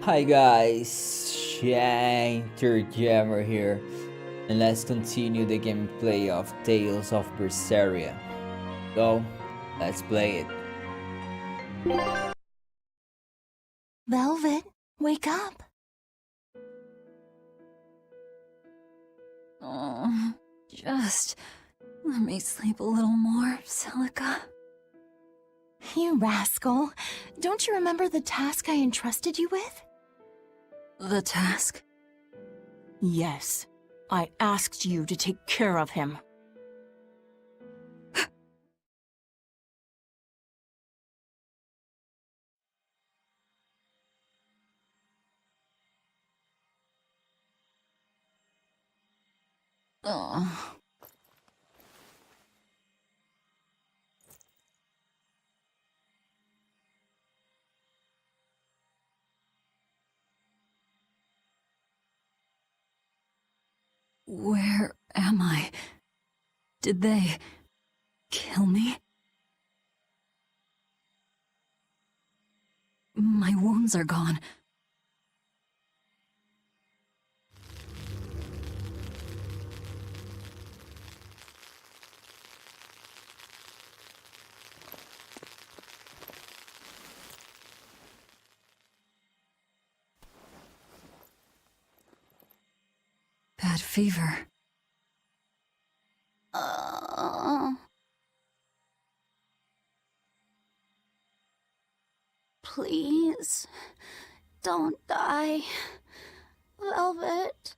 Hi guys, Shinter here, and let's continue the gameplay of Tales of Berseria. So, let's play it. Velvet, wake up. Oh, just let me sleep a little more, Celica. You rascal. Don't you remember the task I entrusted you with? The task? Yes. I asked you to take care of him. Oh. Where am I? Did they kill me? My wounds are gone. Bad fever. Please, don't die, Velvet.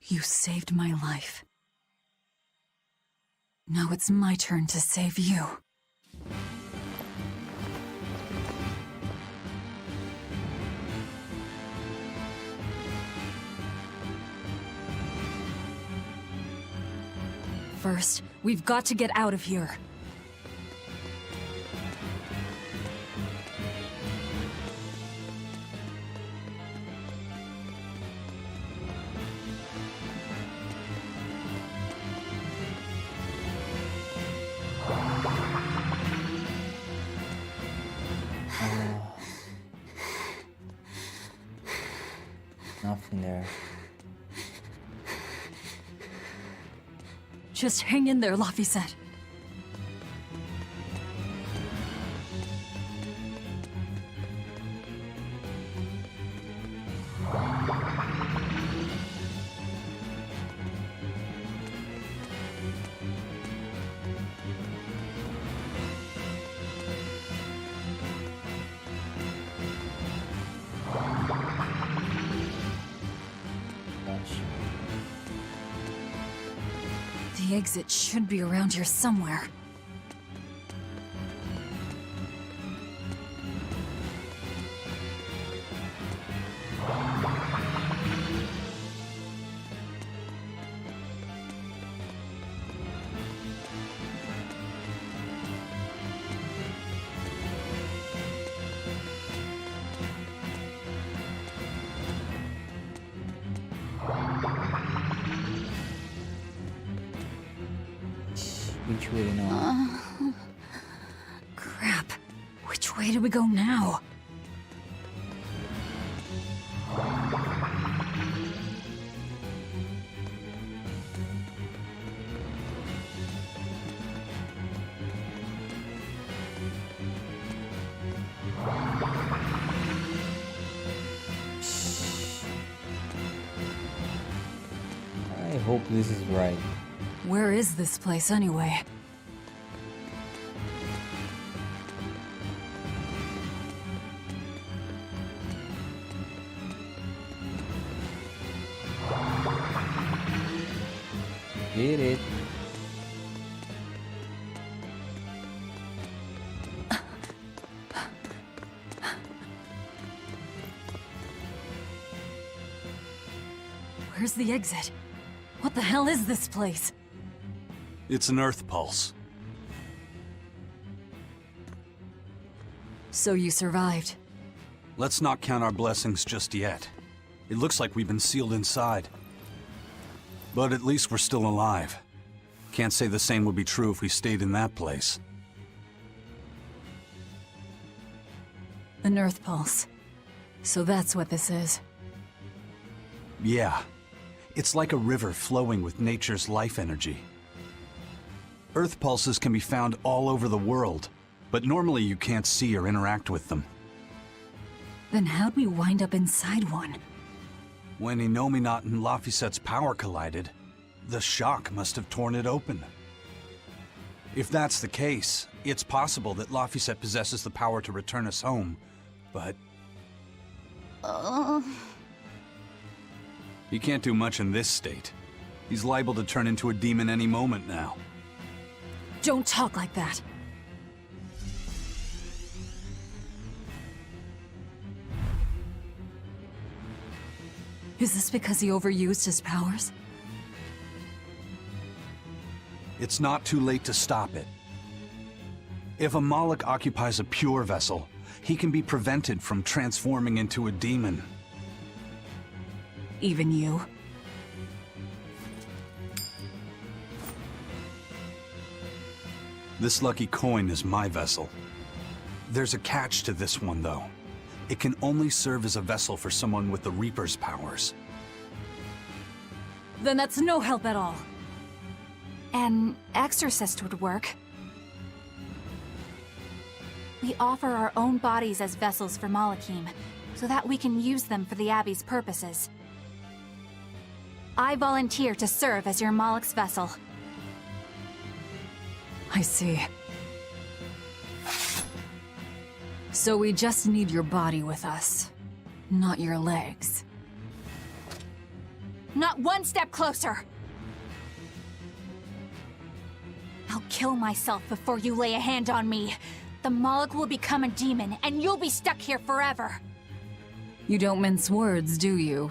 You saved my life. Now it's my turn to save you. First, we've got to get out of here. Nothing there. Just hang in there, Laphicet. The exit should be around here somewhere. Which way now? Crap. Which way do we go now? I hope this is right. Where is this place anyway? Get it. Where's the exit? What the hell is this place? It's an earth pulse. So you survived. Let's not count our blessings just yet. It looks like we've been sealed inside. But at least we're still alive. Can't say the same would be true if we stayed in that place. An Earth Pulse. So that's what this is. Yeah. It's like a river flowing with nature's life energy. Earth pulses can be found all over the world, but normally you can't see or interact with them. Then how'd we wind up inside one? When Innominat and Laphicet's power collided, the shock must have torn it open. If that's the case, it's possible that Laphicet possesses the power to return us home, but he can't do much in this state. He's liable to turn into a demon any moment now. Don't talk like that. Is this because he overused his powers? It's not too late to stop it. If a Moloch occupies a pure vessel, he can be prevented from transforming into a demon. Even you? This lucky coin is my vessel. There's a catch to this one, though. It can only serve as a vessel for someone with the Reaper's powers. Then that's no help at all. An exorcist would work. We offer our own bodies as vessels for Malachim, so that we can use them for the Abbey's purposes. I volunteer to serve as your Moloch's vessel. I see. So we just need your body with us, not your legs. Not one step closer! I'll kill myself before you lay a hand on me. The Moloch will become a demon, and you'll be stuck here forever. You don't mince words, do you?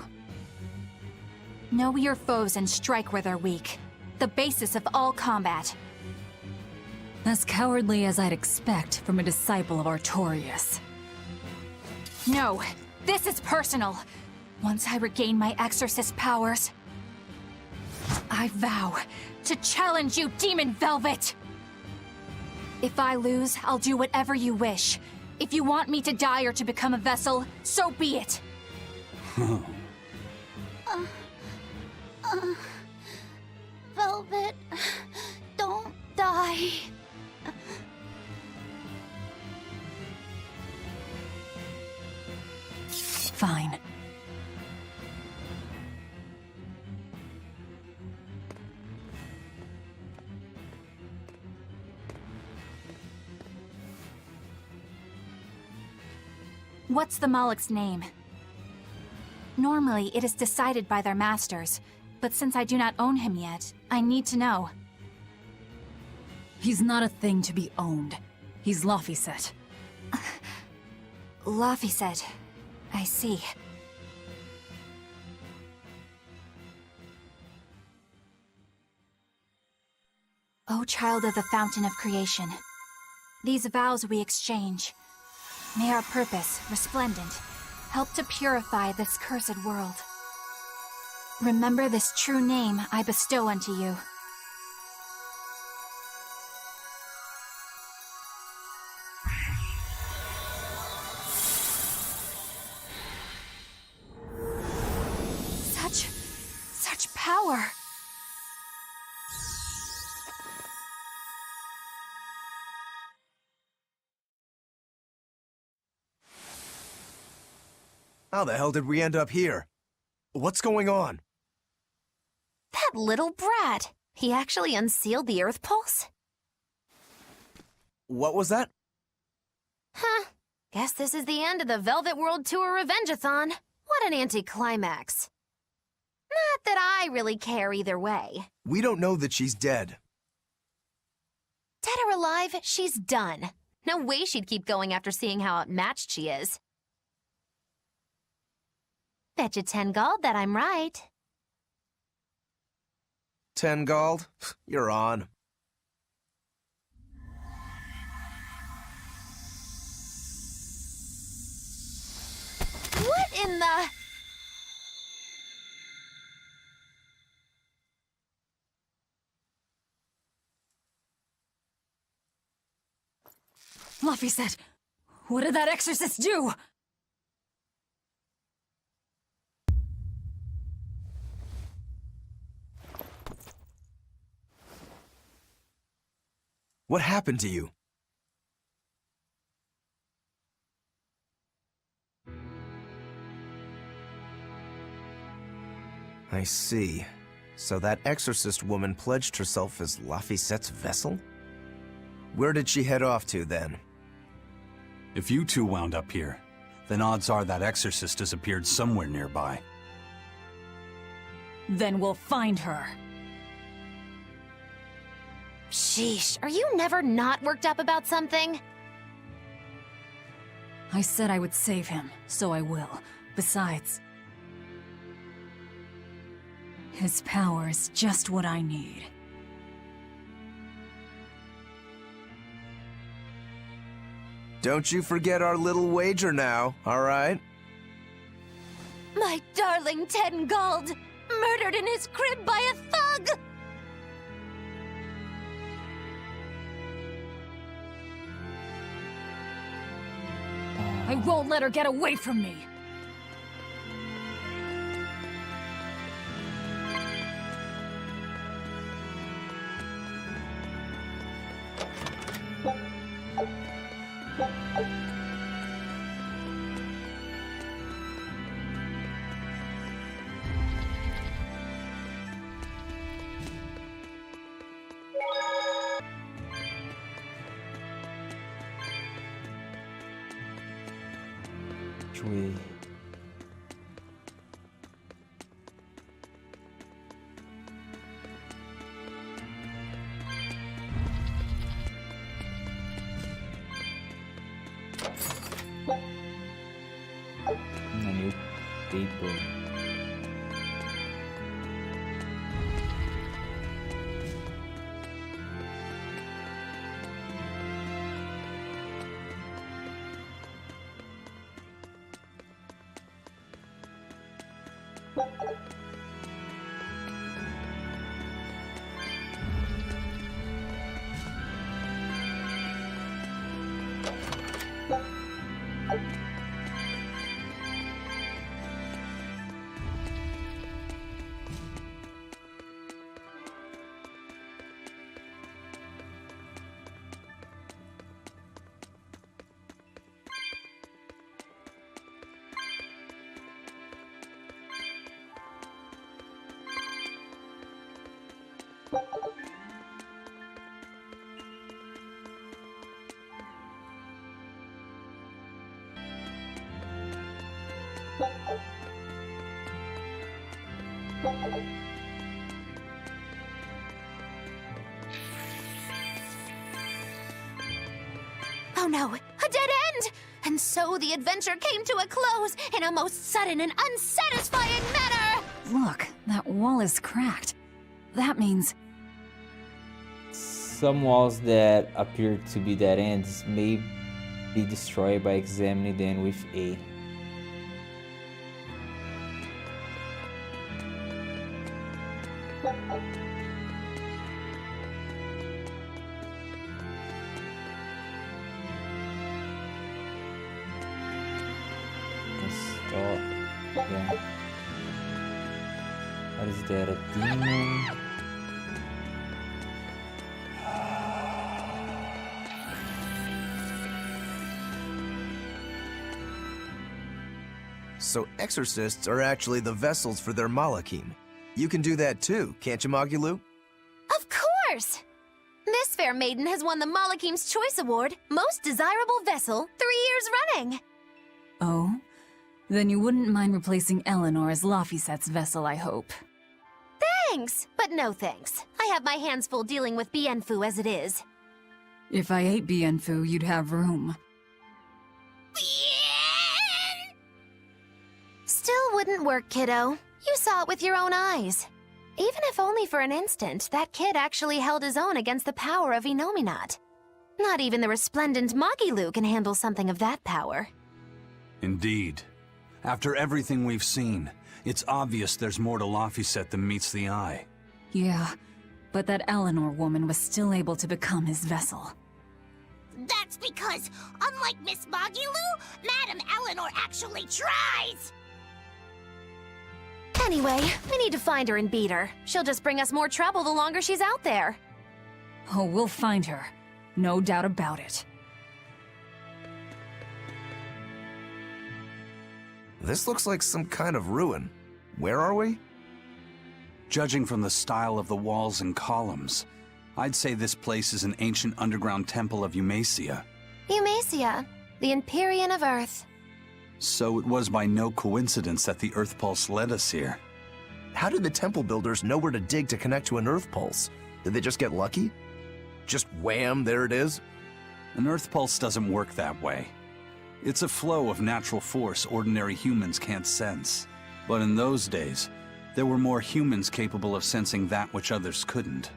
Know your foes and strike where they're weak. The basis of all combat. As cowardly as I'd expect from a disciple of Artorias. No, this is personal. Once I regain my exorcist powers, I vow to challenge you, Demon Velvet! If I lose, I'll do whatever you wish. If you want me to die or to become a vessel, so be it. Velvet, don't die. Fine. What's the Moloch's name? Normally, it is decided by their masters, but since I do not own him yet, I need to know. He's not a thing to be owned. He's Laphicet. Laphicet. I see. O child of the fountain of creation, these vows we exchange. May our purpose, resplendent, help to purify this cursed world. Remember this true name I bestow unto you. Such power! How the hell did we end up here? What's going on? That little brat! He actually unsealed the Earth Pulse? What was that? Huh. Guess this is the end of the Velvet World Tour Revengeathon. What an anticlimax. Not that I really care either way. We don't know that she's dead. Dead or alive, she's done. No way she'd keep going after seeing how outmatched she is. Betcha 10 gold that I'm right. 10 gold? You're on. What in the... Laphicet! What did that exorcist do? What happened to you? I see. So that exorcist woman pledged herself as Lafisette's vessel? Where did she head off to, then? If you two wound up here, then odds are that exorcist has appeared somewhere nearby. Then we'll find her. Sheesh, are you never not worked up about something? I said I would save him, so I will. Besides, his power is just what I need. Don't you forget our little wager now, all right? My darling 10 gold, murdered in his crib by a thug! I won't let her get away from me! We a new paper. Oh no, a dead end! And so the adventure came to a close in a most sudden and unsatisfying manner! Look, that wall is cracked. That means Some walls that appear to be dead ends may be destroyed by examining them with A. Stop. Yeah. What is that? A demon? So exorcists are actually the vessels for their Malachim. You can do that too, can't you, Magilu? Of course! This fair maiden has won the Malachim's Choice Award, Most Desirable Vessel, 3 years running! oh? Then you wouldn't mind replacing Eleanor as Lafisette's vessel, I hope. Thanks, but no thanks. I have my hands full dealing with Bienfu as it is. If I ate Bienfu, you'd have room. Still wouldn't work, kiddo. You saw it with your own eyes. Even if only for an instant, that kid actually held his own against the power of Inominat. Not even the resplendent Magilu can handle something of that power. Indeed. After everything we've seen, it's obvious there's more to Laphicet than meets the eye. Yeah, but that Eleanor woman was still able to become his vessel. That That's because, unlike Miss Magilu, Madam Eleanor actually tries! Anyway, we need to find her and beat her. She'll just bring us more trouble the longer she's out there. Oh, we'll find her. No doubt about it. This looks like some kind of ruin. Where are we? Judging from the style of the walls and columns, I'd say this place is an ancient underground temple of Eumacia. Eumacia, the Empyrean of Earth. So it was by no coincidence that the Earth Pulse led us here. How did the temple builders know where to dig to connect to an Earth Pulse? Did they just get lucky? Just wham, there it is? An Earth Pulse doesn't work that way. It's a flow of natural force ordinary humans can't sense. But in those days, there were more humans capable of sensing that which others couldn't.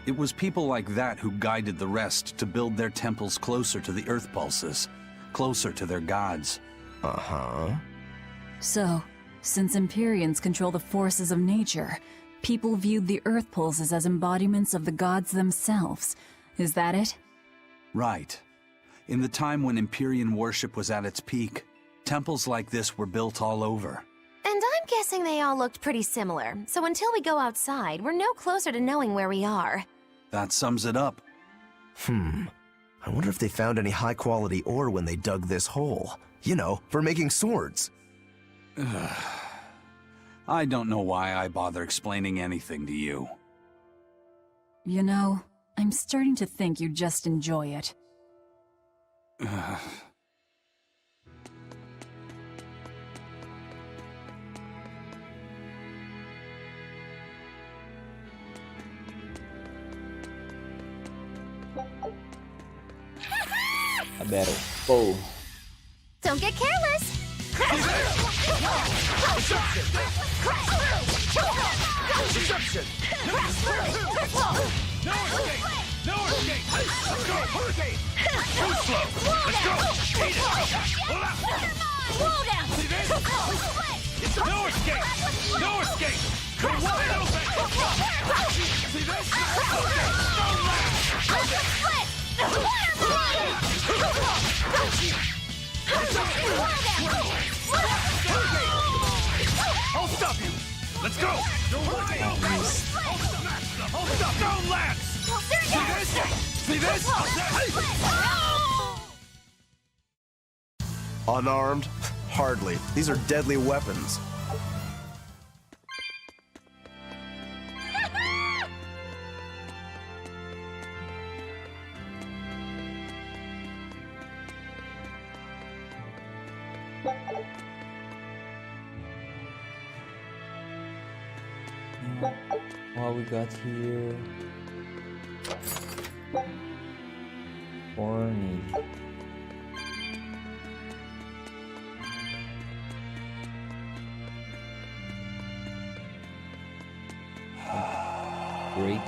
It was people like that who guided the rest to build their temples closer to the Earth Pulses, closer to their gods. Uh-huh. So, since Empyreans control the forces of nature, people viewed the Earth Pulses as embodiments of the gods themselves. Is that it? Right. In the time when Empyrean worship was at its peak, temples like this were built all over. And I'm guessing they all looked pretty similar, so until we go outside, we're no closer to knowing where we are. That sums it up. I wonder if they found any high-quality ore when they dug this hole. You know, for making swords. I don't know why I bother explaining anything to you. You know, I'm starting to think you just enjoy it. A battle. Oh. Don't get careless! I'll stop you! Let's go! Hold up! Don't lax! See this? Unarmed? Hardly. These are deadly weapons. What we got here? Horny. Great.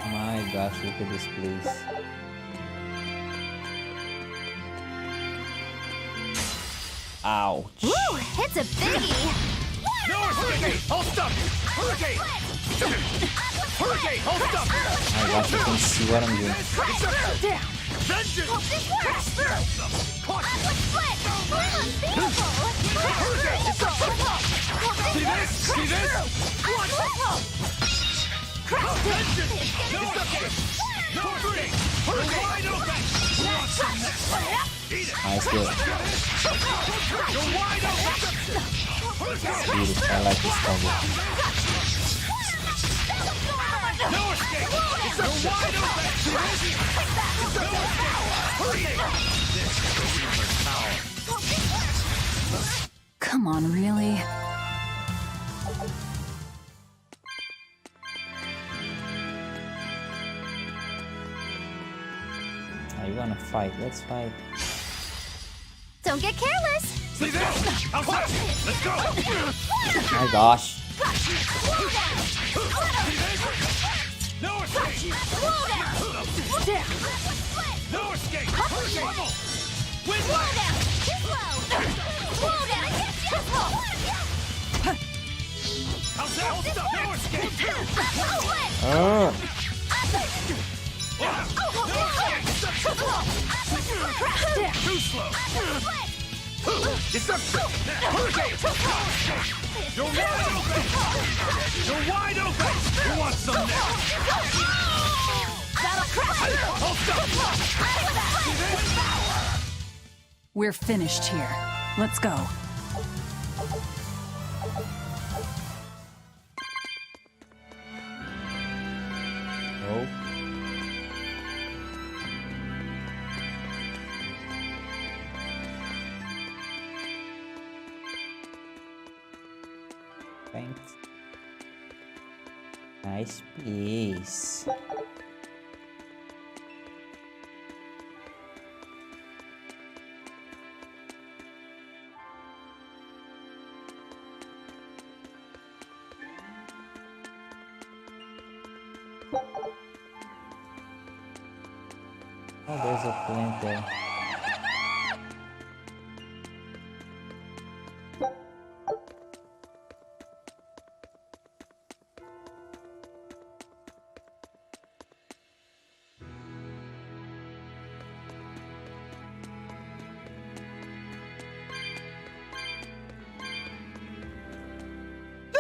My gosh, look at this place. Ouch. Woo! It's a biggie! No escape! I'll stop you! Hurricane! Hurricane! I'll stop you! My gosh, you can see what I'm doing. Vengeance! See this? See this? Vengeance! No escape! No escape! Hurricane! Wide open! Eat it! Nice good. You're wide open! Beautiful. I like this combo. No escape! You're wide open! Come on, really? You wanna fight? Let's fight. Don't get careless! See this? I'll touch you! Let's go! My gosh. No escape! No escape! Pummel! Win! How's that? Hold up! No escape! Ah. Too slow! Deception! Hurricane! You're wide open! You're wide open! You want some now? That'll crush you! Hold up! We're finished here. Let's go. Oh. Thanks. Nice piece. Oh, there's a plant there.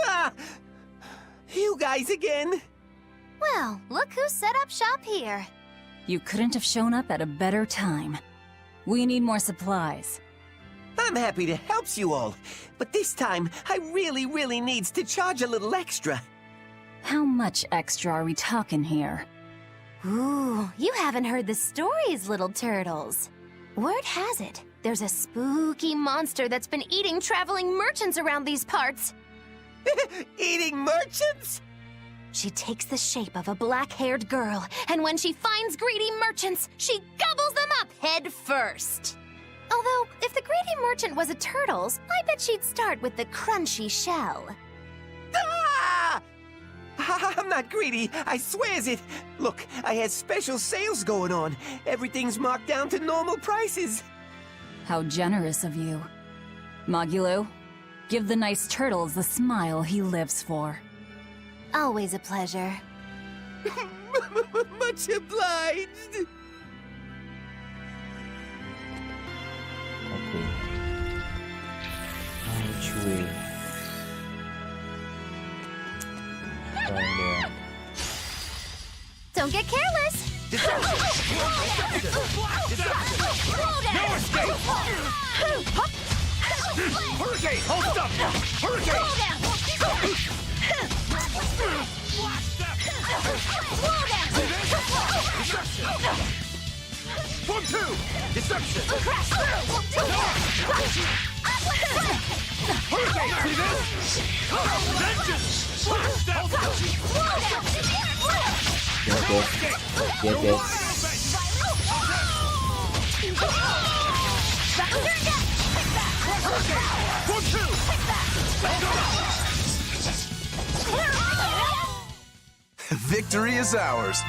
Ah! You guys again? Well, look who set up shop here. You couldn't have shown up at a better time. We need more supplies. I'm happy to help you all, but this time I really needs to charge a little extra. How much extra are we talking here? Ooh, you haven't heard the stories, little turtles. Word has it, there's a spooky monster that's been eating traveling merchants around these parts. Eating merchants? She takes the shape of a black-haired girl, and when she finds greedy merchants, she gobbles them up head first. Although, if the greedy merchant was a turtle's, I bet she'd start with the crunchy shell. Ah! I'm not greedy, I swears it. Look, I had special sales going on. Everything's marked down to normal prices. How generous of you. Magilo, give the nice turtles the smile he lives for. Always a pleasure. Much obliged. Okay. Which way? Right there. Don't get careless. No escape! Hurricane! Hold up! Hurricane! One, two! Deception! Hurricane! See this? Vengeance! Get this. Get this. One, two! Victory is ours.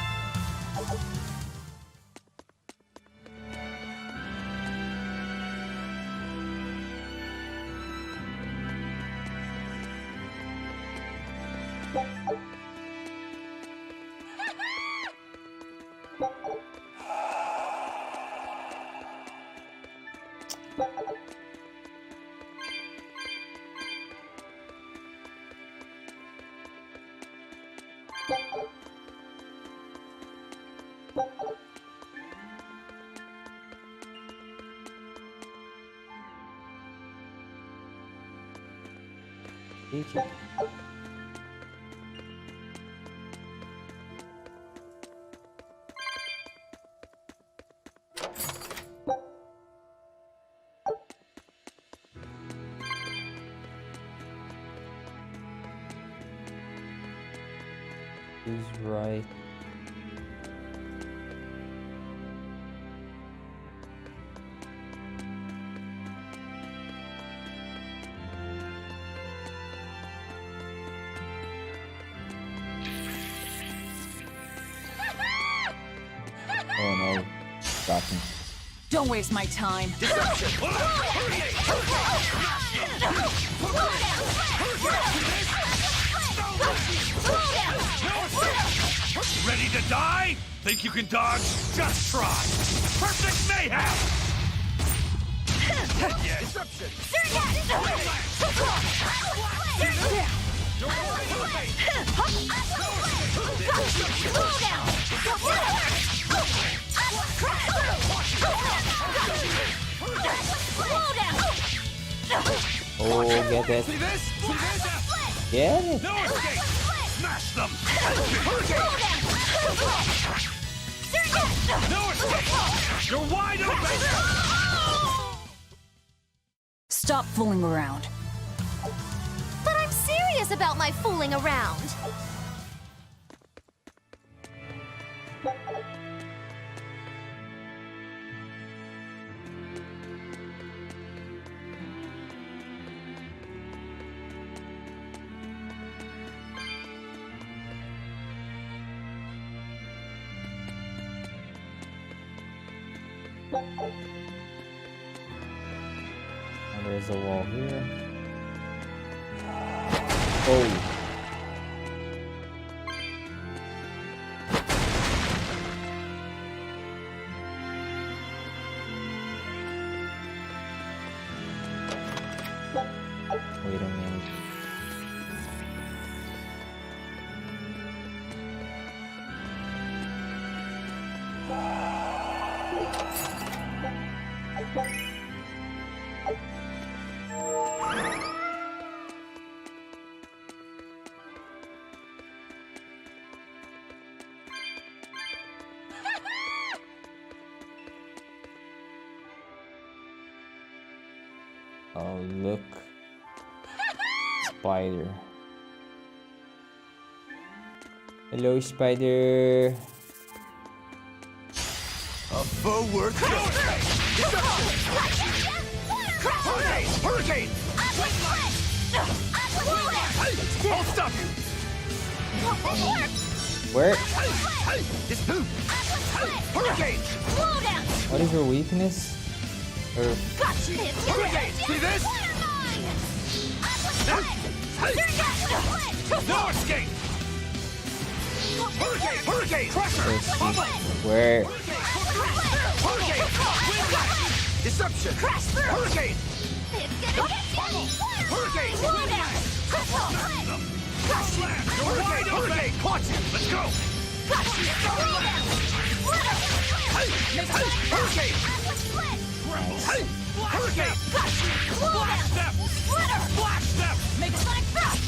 Eita. He's right. Oh no, got him. Don't waste my time. Ready to die? Think you can dodge? Just try. Perfect mayhem! Yeah. Disruption. Oh, get it. See this? See this? Get it. No escape! Smash them! No escape! You're wide open! Stop fooling around. But I'm serious about my fooling around. Oh, there's a wall here. Oh. Wait a minute. Oh, look. Spider. Hello, spider. A foe worth Hurricane! I'll stop you! Where? This boot! Hurricane! What is your weakness? Or Hurricane! See this? No escape! Hurricane! Hurricane! Crusher! where? Hurricane! Disruption! Hurricane! Hurricane! Hurricane! Hurricane! Caught you! Let's go! Hurricane! Hurricane! Blast them! Blast them! Make Sonic fast!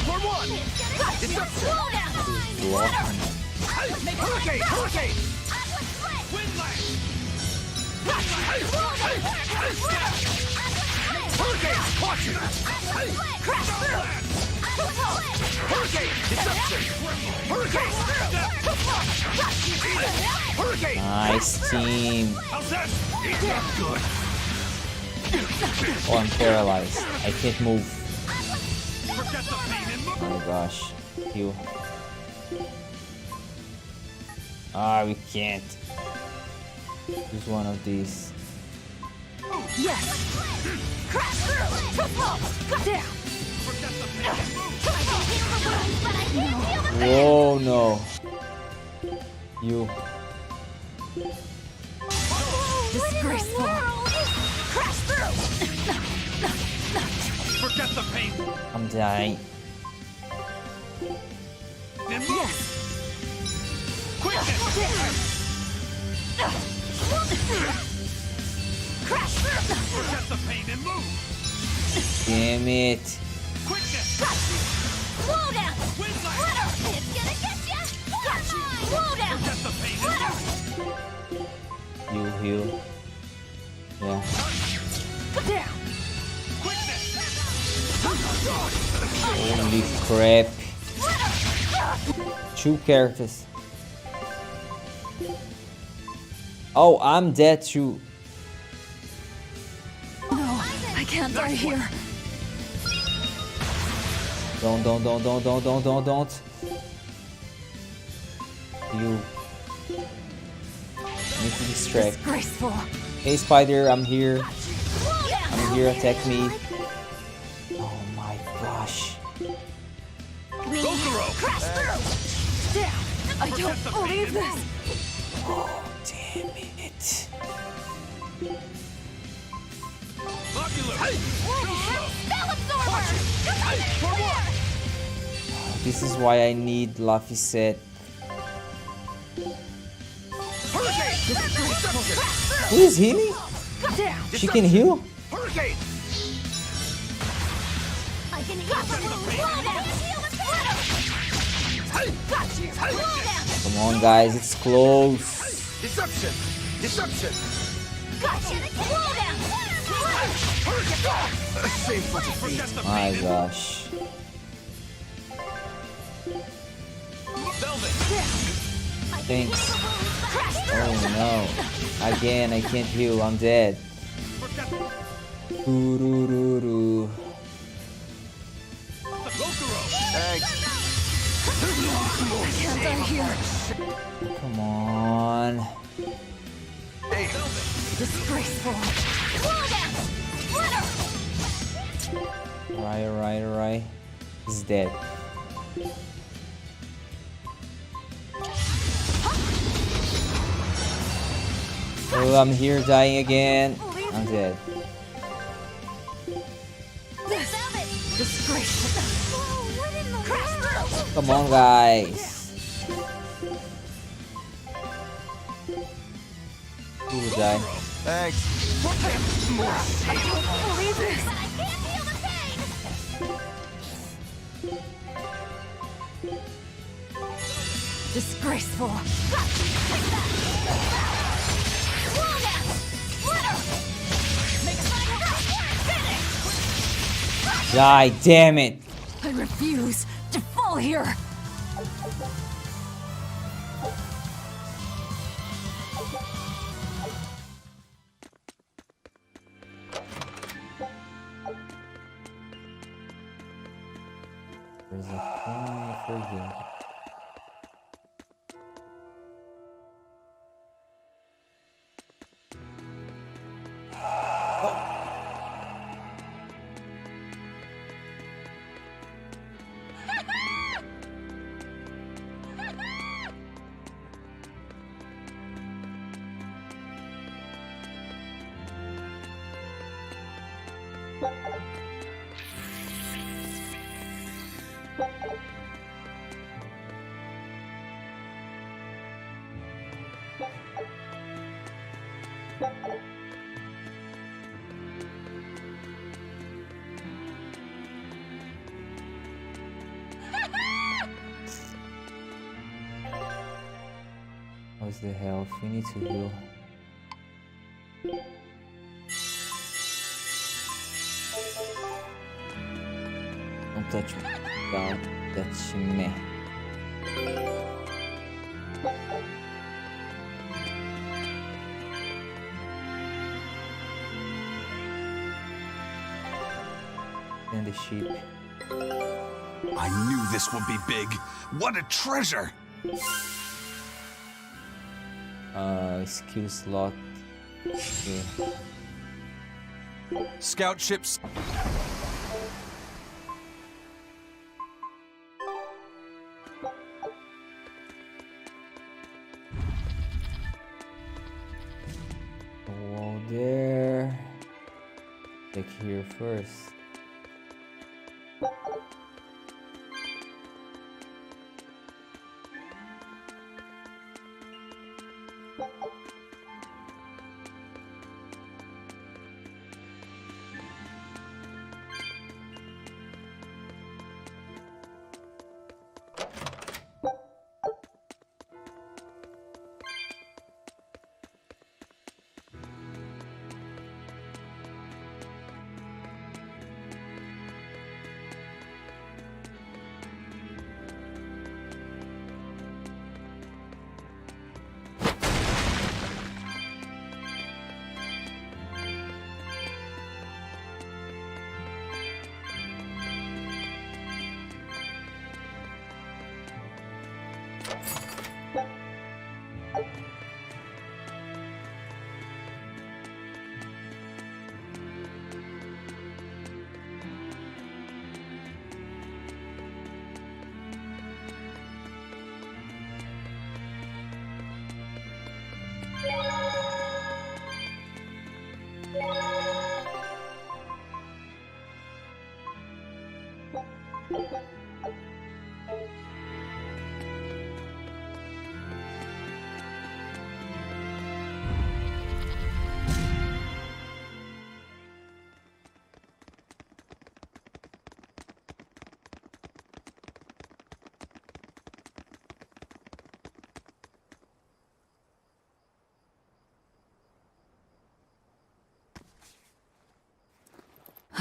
For one! Disruption! Hurricane! Hurricane! Windlash! Hurricane! Caught you! Hurricane! Disruption! Hurricane! Hurricane! Nice team. How's that? Eat that good! Oh, I'm paralyzed. I can't move. Forget the pain and move! Oh my gosh. You. Ah, we can't. Use one of these. Yes! Crash through! Cut down! Forget the pain and move! Whoa, no. You. Disgraceful! Crash through! Forget the pain I'm dying. and move! Quickness! Crash through! Forget the pain and move! Damn it. Quickness! Slow down! Windlash! It's gonna get ya! Slow down! Forget the pain and move! You heal. Yeah. Cut down! Quickness! Holy crap. Two characters. Oh, I'm dead too. No, I can't die here. Don't. You need to distract. Disgraceful. Hey, spider, I'm here. I'm here. Attack me. Oh my gosh. I don't believe this! Oh, damn it. Spell absorber! Come on, This is why I need Laphicet. Who is healing? She can heal? Hurricane! I can heal the Come on, guys, it's close. Deception! Deception! Shameful defeat. My gosh. Thanks. Oh no. Again, I can't heal. I'm dead. Ooh. Can't die here! Come on. Disgraceful! Alright. He's dead. Oh, I'm here dying again. I'm dead. Disgraceful! Come on, guys. Who will die? Thanks. Believe this! Disgraceful! Die, damn it. I refuse to fall here! There's a phone for you. What's the health? We need to heal. Don't touch me. Don't touch me. And the sheep. I knew this would be big. What a treasure! Skill slot. Yeah. Scout ships. Wall there. Check here first.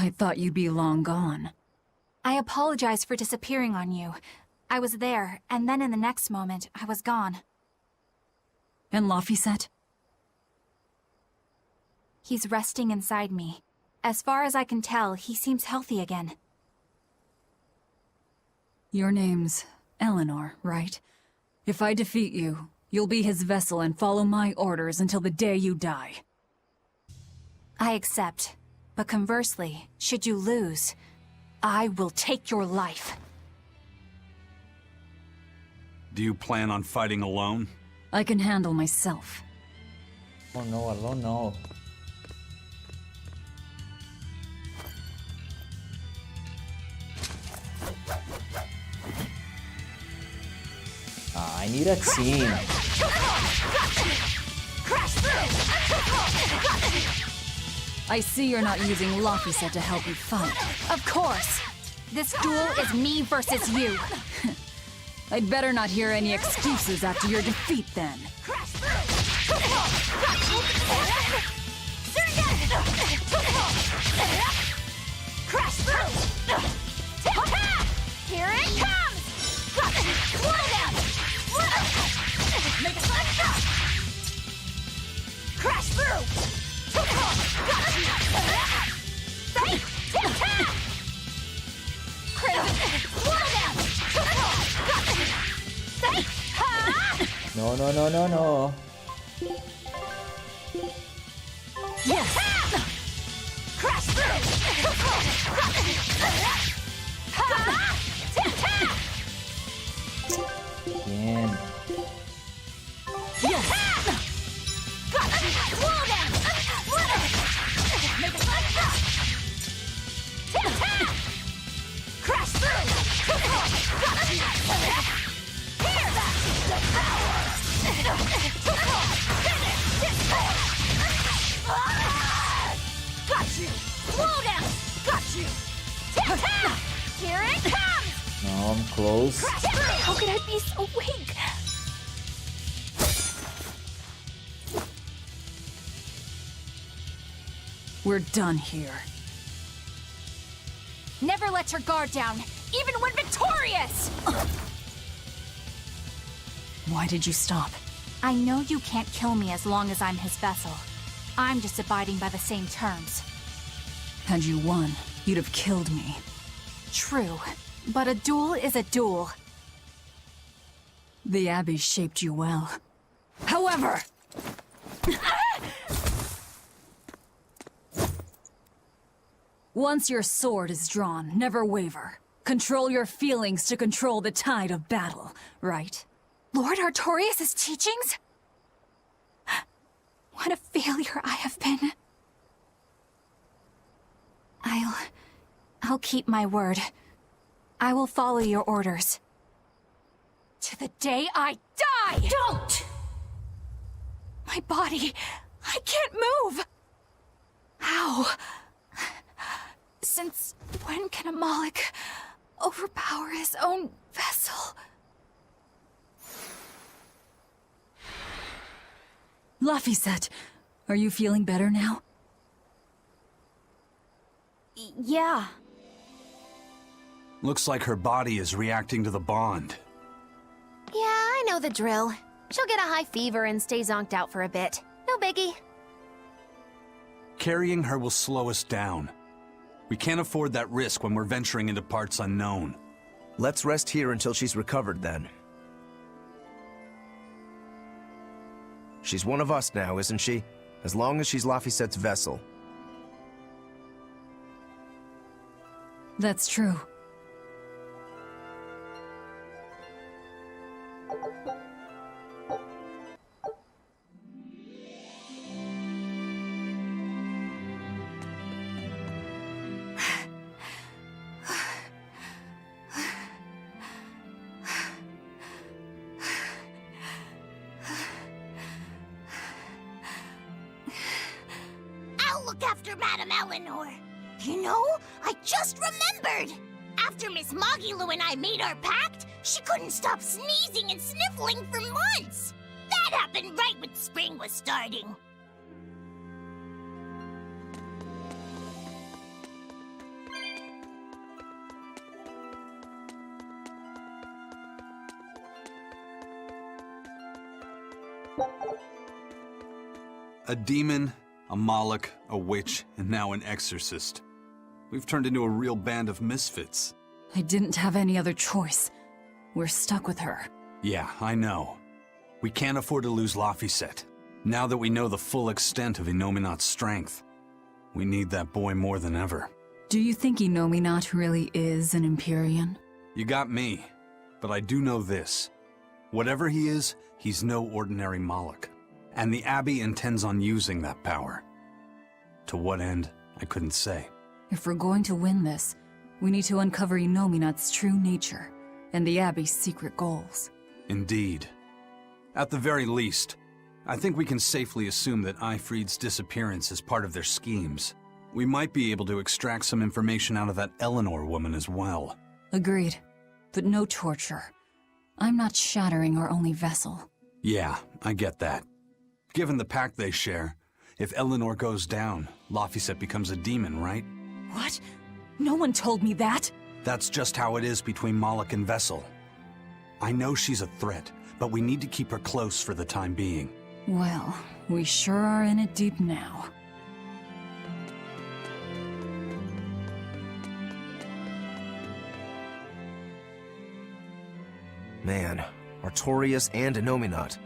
I thought you'd be long gone. I apologize for disappearing on you. I was there, and then in the next moment, I was gone. And Laphicet? He's resting inside me. As far as I can tell, he seems healthy again. Your name's Eleanor, right? If I defeat you, you'll be his vessel and follow my orders until the day you die. I accept. But conversely, should you lose, I will take your life. Do you plan on fighting alone? I can handle myself. Oh no, alone no. I need a team. I see you're not using Laphicet to help you fight. Of course! This duel is me versus you. I'd better not hear any excuses after your defeat, then. Crash through! Here it comes! Slow down! Make a slide! Crash through! No, no, no, no, no. Yes! Crash through! Again. Yes! Slow down! Make a slide! Crash through! Here! The power! Got you! Slow down! Got you! Here it comes! No, I'm close. How could I be so weak? We're done here. Never let your guard down, even when victorious! Why did you stop? I know you can't kill me as long as I'm his vessel. I'm just abiding by the same terms. Had you won, you'd have killed me. True, but a duel is a duel. The Abbey shaped you well. However! Once your sword is drawn, never waver. Control your feelings to control the tide of battle, right? Lord Artorias' teachings? What a failure I have been. I'll keep my word. I will follow your orders. To the day I die! Don't! My body, I can't move! How? Since when can a Moloch overpower his own vessel? Laphicet, are you feeling better now? Yeah. Looks like her body is reacting to the bond. Yeah, I know the drill. She'll get a high fever and stay zonked out for a bit. No biggie. Carrying her will slow us down. We can't afford that risk when we're venturing into parts unknown. Let's rest here until she's recovered, then. She's one of us now, isn't she? As long as she's Laphicet's vessel. That's true. I'll look after Madame Eleanor. You know, I just remembered. After Miss Magilu and I made our pact, she couldn't stop sneezing and sniffling for months. That happened right when spring was starting. A demon, a Moloch, a witch, and now an exorcist. We've turned into a real band of misfits. I didn't have any other choice. We're stuck with her. Yeah, I know. We can't afford to lose Laphicet. Now that we know the full extent of Innominat's strength, we need that boy more than ever. Do you think Innominat really is an Empyrean? You got me, but I do know this. Whatever he is, he's no ordinary Moloch. And the Abbey intends on using that power. To what end, I couldn't say. If we're going to win this, we need to uncover Innominat's true nature and the Abbey's secret goals. Indeed. At the very least, I think we can safely assume that Ifrid's disappearance is part of their schemes. We might be able to extract some information out of that Eleanor woman as well. Agreed. But no torture. I'm not shattering our only vessel. Yeah, I get that. Given the pact they share, if Eleanor goes down, Laphicet becomes a demon, right? What? No one told me that! That's just how it is between Moloch and Vessel. I know she's a threat, but we need to keep her close for the time being. Well, we sure are in it deep now. Man, Artorias and Innominat.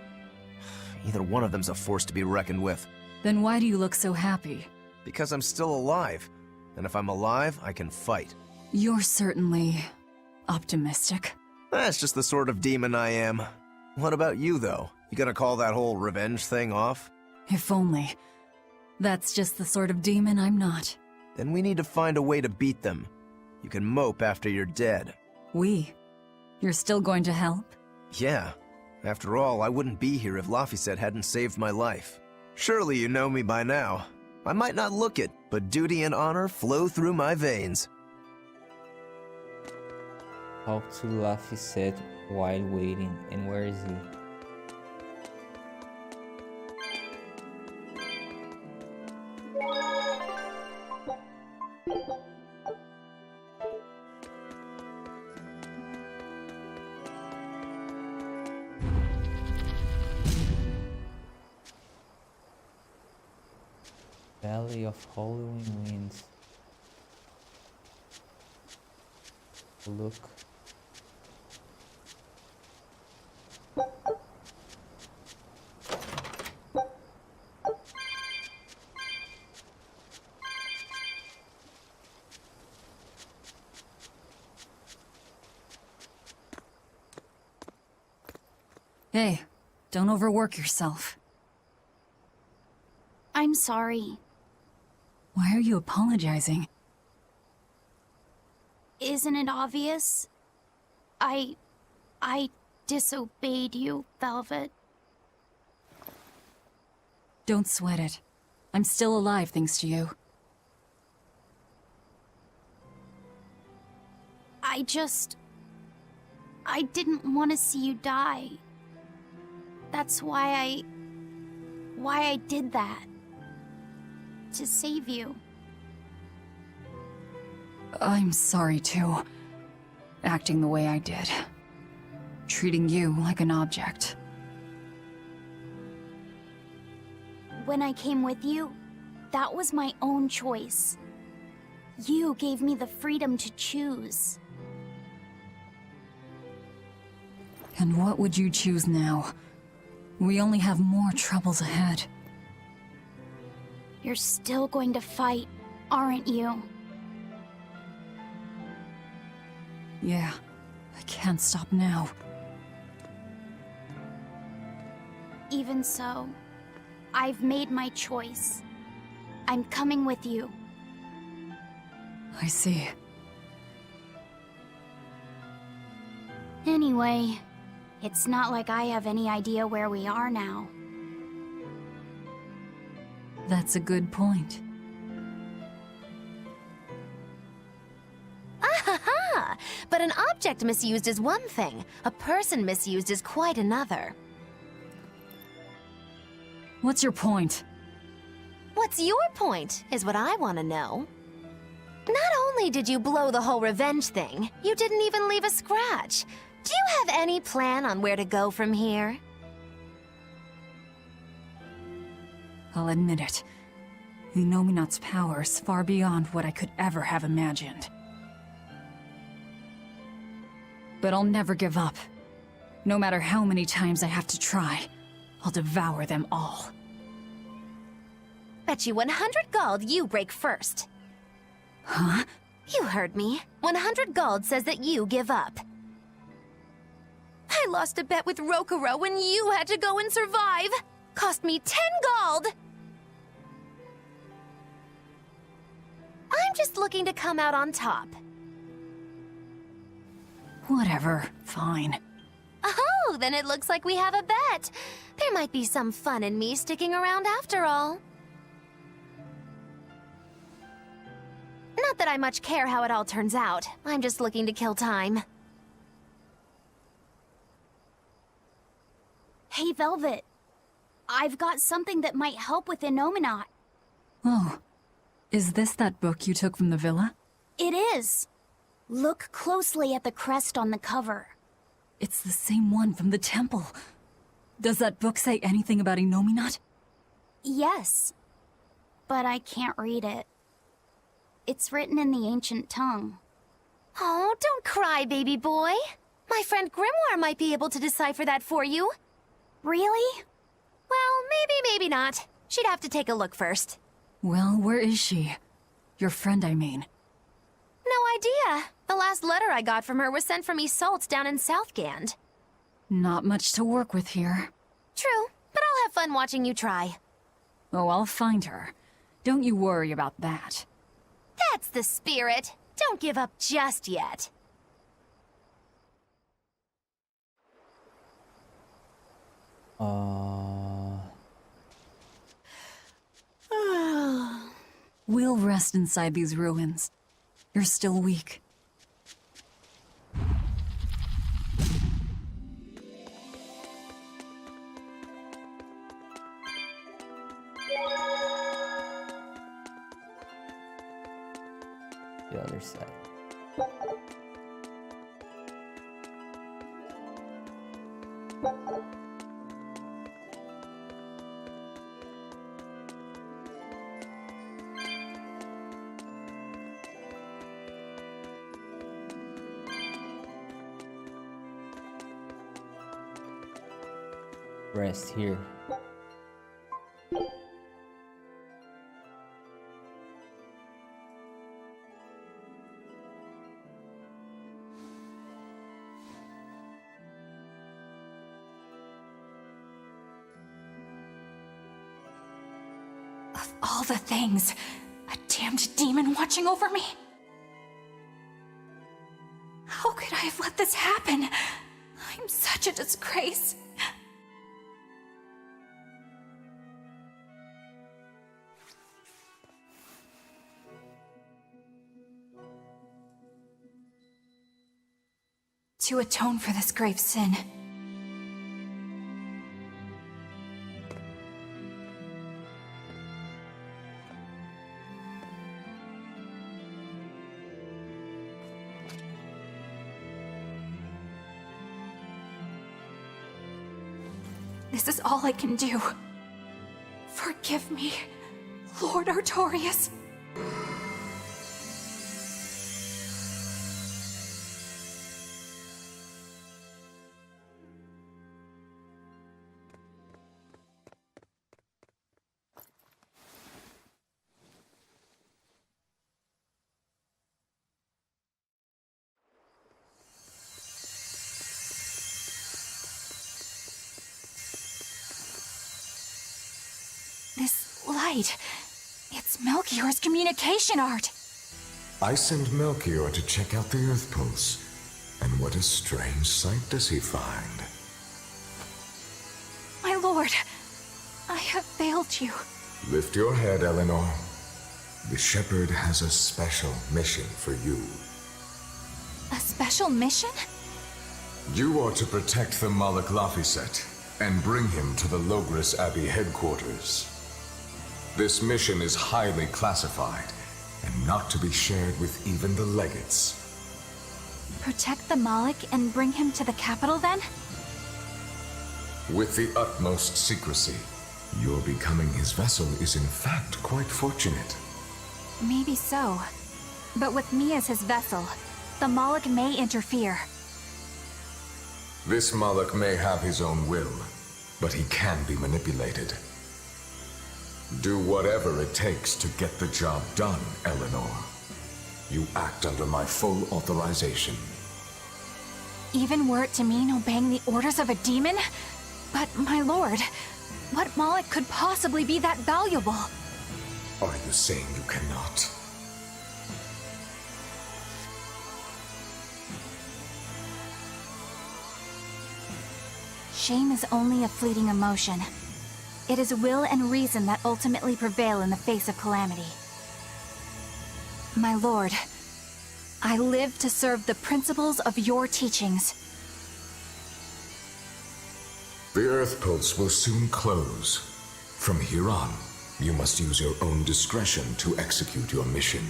Either one of them's a force to be reckoned with. Then why do you look so happy? Because I'm still alive. And if I'm alive, I can fight. You're certainly optimistic. That's just the sort of demon I am. What about you, though? You gonna call that whole revenge thing off? If only. That's just the sort of demon I'm not. Then we need to find a way to beat them. You can mope after you're dead. We? You're still going to help? Yeah. After all, I wouldn't be here if Laphicet hadn't saved my life. Surely you know me by now. I might not look it, but duty and honor flow through my veins. Talk to Laphicet while waiting. And where is he? Valley of Howling Winds. Look. Hey, don't overwork yourself. I'm sorry. Why are you apologizing? Isn't it obvious? I disobeyed you, Velvet. Don't sweat it. I'm still alive thanks to you. I didn't want to see you die. That's why I did that. To save you. I'm sorry too. Acting the way I did. Treating you like an object. When I came with you, that was my own choice. You gave me the freedom to choose. And what would you choose now? We only have more troubles ahead. You're still going to fight, aren't you? Yeah, I can't stop now. Even so, I've made my choice. I'm coming with you. I see. Anyway, it's not like I have any idea where we are now. That's a good point. Ah-ha-ha! But an object misused is one thing. A person misused is quite another. What's your point? What's your point, is what I want to know. Not only did you blow the whole revenge thing, you didn't even leave a scratch. Do you have any plan on where to go from here? I'll admit it. Inominat's power is far beyond what I could ever have imagined. But I'll never give up. No matter how many times I have to try, I'll devour them all. Bet you 100 gold you break first. Huh? You heard me. 100 gold says that you give up. I lost a bet with Rokuro when you had to go and survive. Cost me 10 gold. I'm just looking to come out on top. Whatever. Fine. Oh, then it looks like we have a bet. There might be some fun in me sticking around after all. Not that I much care how it all turns out. I'm just looking to kill time. Hey, Velvet. I've got something that might help with Inominat. Oh. Is this that book you took from the villa? It is. Look closely at the crest on the cover. It's the same one from the temple. Does that book say anything about Inominat? Yes. But I can't read it. It's written in the ancient tongue. Oh, don't cry, baby boy. My friend Grimoire might be able to decipher that for you. Really? Well, maybe not. She'd have to take a look first. Well, where is she? Your friend, I mean. No idea. The last letter I got from her was sent from Isolde down in Southgand. Not much to work with here. True, but I'll have fun watching you try. Oh, I'll find her. Don't you worry about that. That's the spirit. Don't give up just yet. We'll rest inside these ruins. You're still weak. The other side. Rest here. Of all the things, a damned demon watching over me? How could I have let this happen? I'm such a disgrace. To atone for this grave sin, this is all I can do. Forgive me, Lord Artorias. This light, it's Melchior's communication art. I send Melchior to check out the Earth Pulse. And what a strange sight does he find? My lord, I have failed you. Lift your head, Eleanor. The Shepherd has a special mission for you. A special mission? You are to protect the Malak Laphicet and bring him to the Logris Abbey headquarters. This mission is highly classified and not to be shared with even the legates. Protect the Malik and bring him to the capital then? With the utmost secrecy. Your becoming his vessel is in fact quite fortunate. Maybe so. But with me as his vessel, the Moloch may interfere. This Moloch may have his own will, but he can be manipulated. Do whatever it takes to get the job done, Eleanor. You act under my full authorization. Even were it to mean obeying the orders of a demon? But, my lord, what Moloch could possibly be that valuable? Are you saying you cannot? Shame is only a fleeting emotion. It is will and reason that ultimately prevail in the face of calamity. My lord, I live to serve the principles of your teachings. The Earth Pulse will soon close. From here on, you must use your own discretion to execute your mission.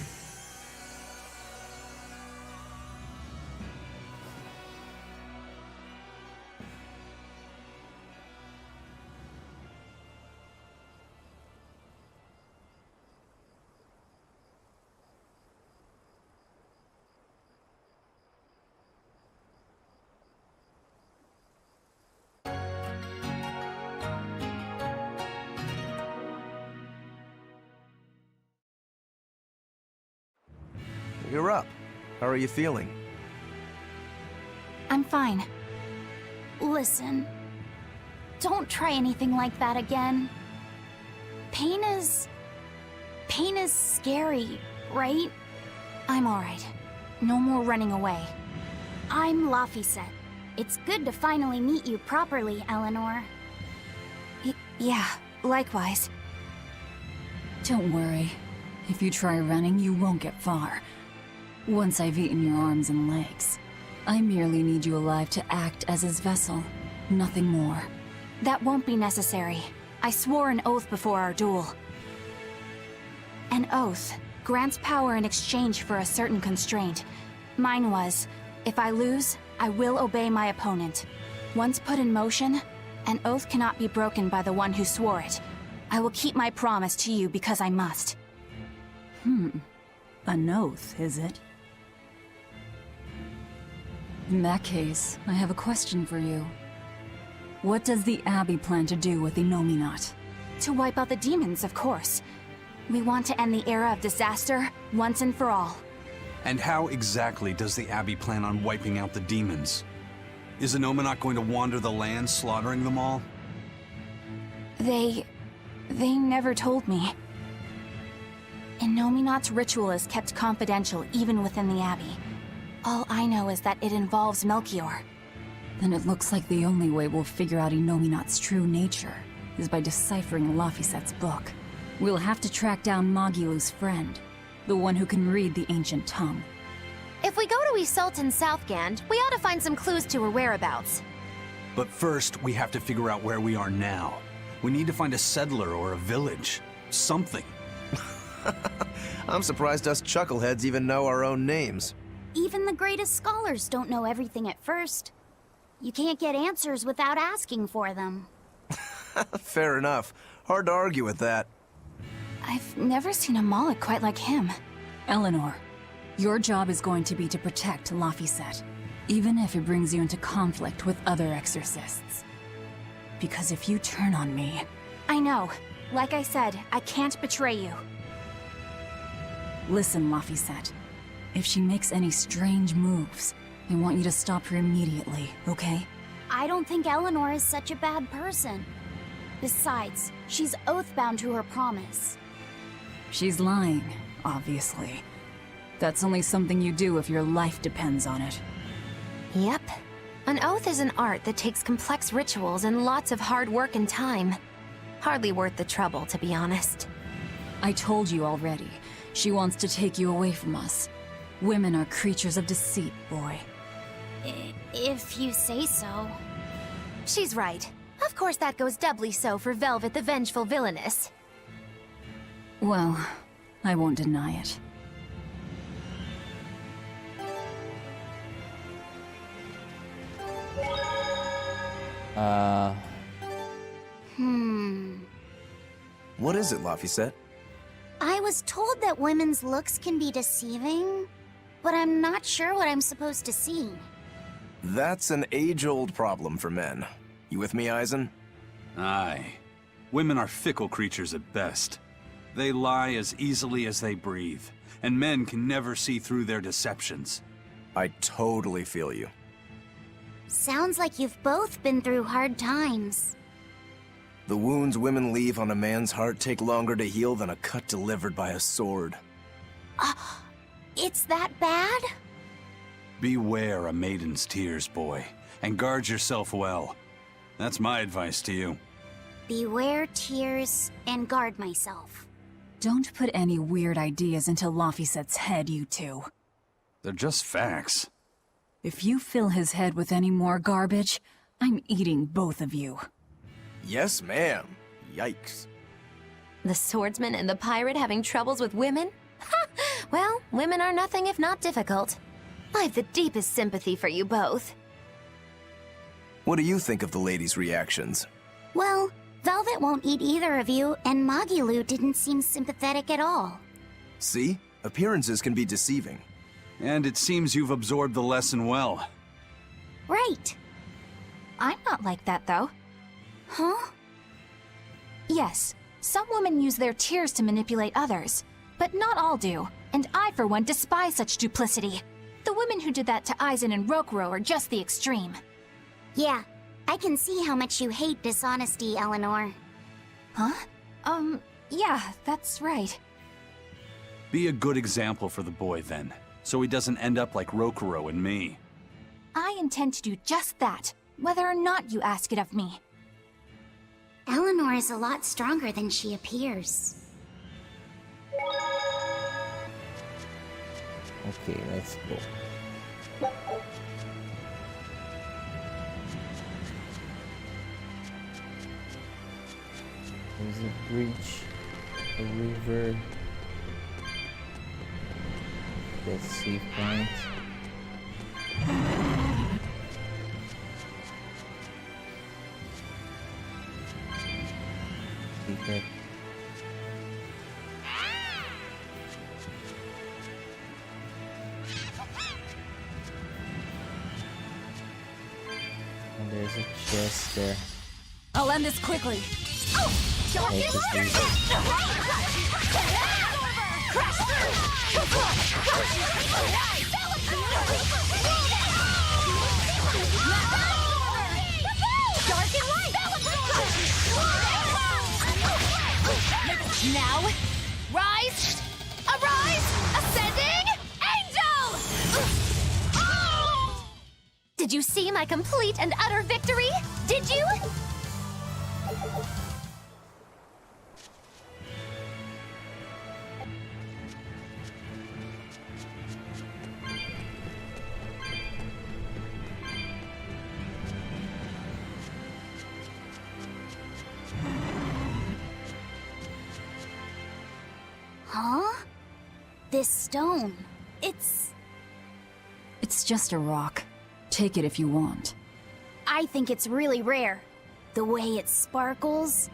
You're up. How are you feeling? I'm fine. Listen, don't try anything like that again. Pain is scary, right? I'm alright. No more running away. I'm Laphicet. It's good to finally meet you properly, Eleanor. Yeah, likewise. Don't worry. If you try running, you won't get far. Once I've eaten your arms and legs. I merely need you alive to act as his vessel. Nothing more. That won't be necessary. I swore an oath before our duel. An oath grants power in exchange for a certain constraint. Mine was, if I lose, I will obey my opponent. Once put in motion, an oath cannot be broken by the one who swore it. I will keep my promise to you because I must. An oath, is it? In that case, I have a question for you. What does the Abbey plan to do with Innominat? To wipe out the demons, of course. We want to end the era of disaster once and for all. And how exactly does the Abbey plan on wiping out the demons? Is Innominat going to wander the land, slaughtering them all? They never told me. Innominat's ritual is kept confidential even within the Abbey. All I know is that it involves Melchior. Then it looks like the only way we'll figure out Innominat's true nature is by deciphering Laphicet's book. We'll have to track down Magilu's friend, the one who can read the ancient tongue. If we go to Isoltan Southgand, we ought to find some clues to her whereabouts. But first, we have to figure out where we are now. We need to find a settler or a village. Something. I'm surprised us chuckleheads even know our own names. Even the greatest scholars don't know everything at first. You can't get answers without asking for them. Fair enough. Hard to argue with that. I've never seen a Moloch quite like him. Eleanor, your job is going to be to protect Laphicet, even if it brings you into conflict with other exorcists. Because if you turn on me... I know. Like I said, I can't betray you. Listen, Laphicet. If she makes any strange moves, I want you to stop her immediately, okay? I don't think Eleanor is such a bad person. Besides, she's oath-bound to her promise. She's lying, obviously. That's only something you do if your life depends on it. Yep. An oath is an art that takes complex rituals and lots of hard work and time. Hardly worth the trouble, to be honest. I told you already. She wants to take you away from us. Women are creatures of deceit, boy. If you say so. She's right. Of course that goes doubly so for Velvet the Vengeful Villainess. Well, I won't deny it. What is it, Laphicet? I was told that women's looks can be deceiving, but I'm not sure what I'm supposed to see. That's an age-old problem for men. You with me, Eisen? Aye. Women are fickle creatures at best. They lie as easily as they breathe, and men can never see through their deceptions. I totally feel you. Sounds like you've both been through hard times. The wounds women leave on a man's heart take longer to heal than a cut delivered by a sword. It's that bad? Beware a maiden's tears, boy, and guard yourself well. That's my advice to you. Beware tears and guard myself. Don't put any weird ideas into Laphicet's head, you two. They're just facts. If you fill his head with any more garbage, I'm eating both of you. Yes, ma'am. Yikes. The swordsman and the pirate having troubles with women? Ha! Well, women are nothing if not difficult. I've the deepest sympathy for you both. What do you think of the ladies' reactions? Well, Velvet won't eat either of you, and Magilu didn't seem sympathetic at all. See? Appearances can be deceiving. And it seems you've absorbed the lesson well. Right. I'm not like that, though. Huh? Yes, some women use their tears to manipulate others, but not all do, and I, for one, despise such duplicity. The women who did that to Eisen and Rokuro are just the extreme. Yeah, I can see how much you hate dishonesty, Eleanor. Huh? Yeah, that's right. Be a good example for the boy, then, so he doesn't end up like Rokuro and me. I intend to do just that, whether or not you ask it of me. Eleanor is a lot stronger than she appears. Okay, let's go. There's a bridge, a river, that's save point. Secret. And there's a chest there. I'll end this quickly. Take this easy. Now, rise, arise, ascending, angel! Did you see my complete and utter victory? Did you? Huh? This stone, it's just a rock. Take it if you want. I think it's really rare. The way it sparkles,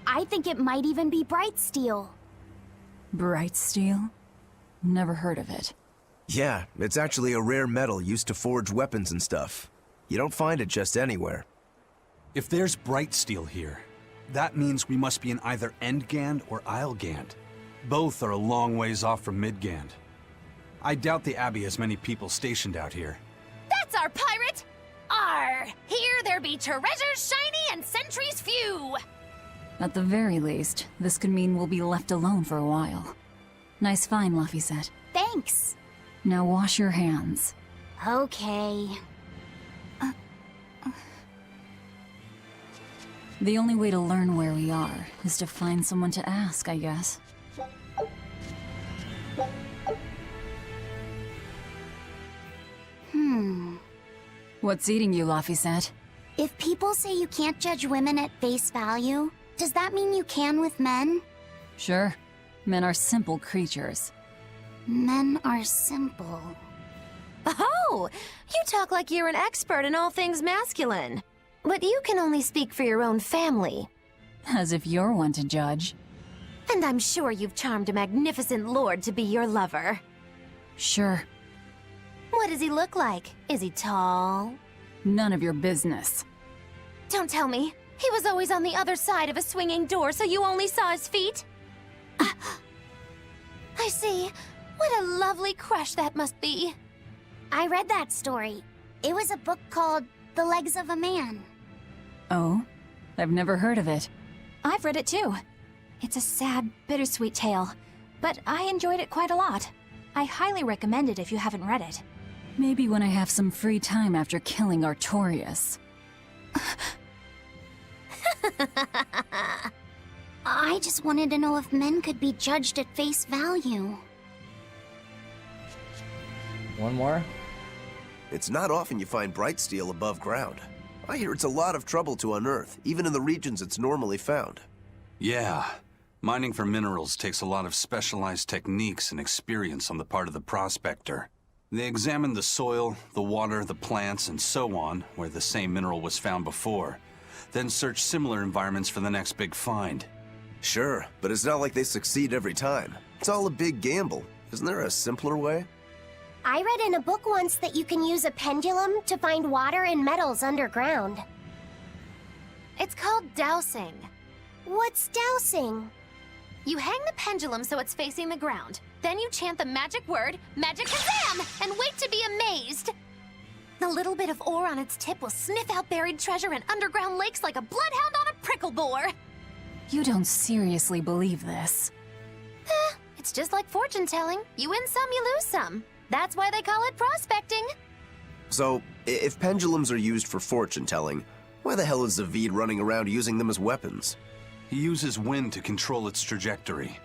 I think it might even be bright steel. Bright steel? Never heard of it. Yeah, it's actually a rare metal used to forge weapons and stuff. You don't find it just anywhere. If there's bright steel here, that means we must be in either Endgand or Islegand. Both are a long ways off from Midgand. I doubt the Abbey has many people stationed out here. That's our pirate! Arr! Here there be treasures shiny and sentries few! At the very least, this could mean we'll be left alone for a while. Nice find, Laphicet. Thanks. Now wash your hands. Okay. The only way to learn where we are is to find someone to ask, I guess. What's eating you, Laphicet? If people say you can't judge women at face value, does that mean you can with men? Sure. Men are simple creatures. Men are simple. Oh! You talk like you're an expert in all things masculine. But you can only speak for your own family. As if you're one to judge. And I'm sure you've charmed a magnificent lord to be your lover. Sure. What does he look like? Is he tall? None of your business. Don't tell me. He was always on the other side of a swinging door, so you only saw his feet? I see. What a lovely crush that must be. I read that story. It was a book called The Legs of a Man. Oh? I've never heard of it. I've read it too. It's a sad, bittersweet tale, but I enjoyed it quite a lot. I highly recommend it if you haven't read it. Maybe when I have some free time after killing Artorias. I just wanted to know if men could be judged at face value. One more? It's not often you find bright steel above ground. I hear it's a lot of trouble to unearth, even in the regions it's normally found. Yeah. Mining for minerals takes a lot of specialized techniques and experience on the part of the prospector. They examine the soil, the water, the plants, and so on, where the same mineral was found before, then search similar environments for the next big find. Sure, but it's not like they succeed every time. It's all a big gamble. Isn't there a simpler way? I read in a book once that you can use a pendulum to find water and metals underground. It's called dowsing. What's dowsing? You hang the pendulum so it's facing the ground. Then you chant the magic word, Magic Kazam, and wait to be amazed. The little bit of ore on its tip will sniff out buried treasure in underground lakes like a bloodhound on a prickle bore. You don't seriously believe this. It's just like fortune telling. You win some, you lose some. That's why they call it prospecting. So, if pendulums are used for fortune telling, why the hell is Zavid running around using them as weapons? He uses wind to control its trajectory.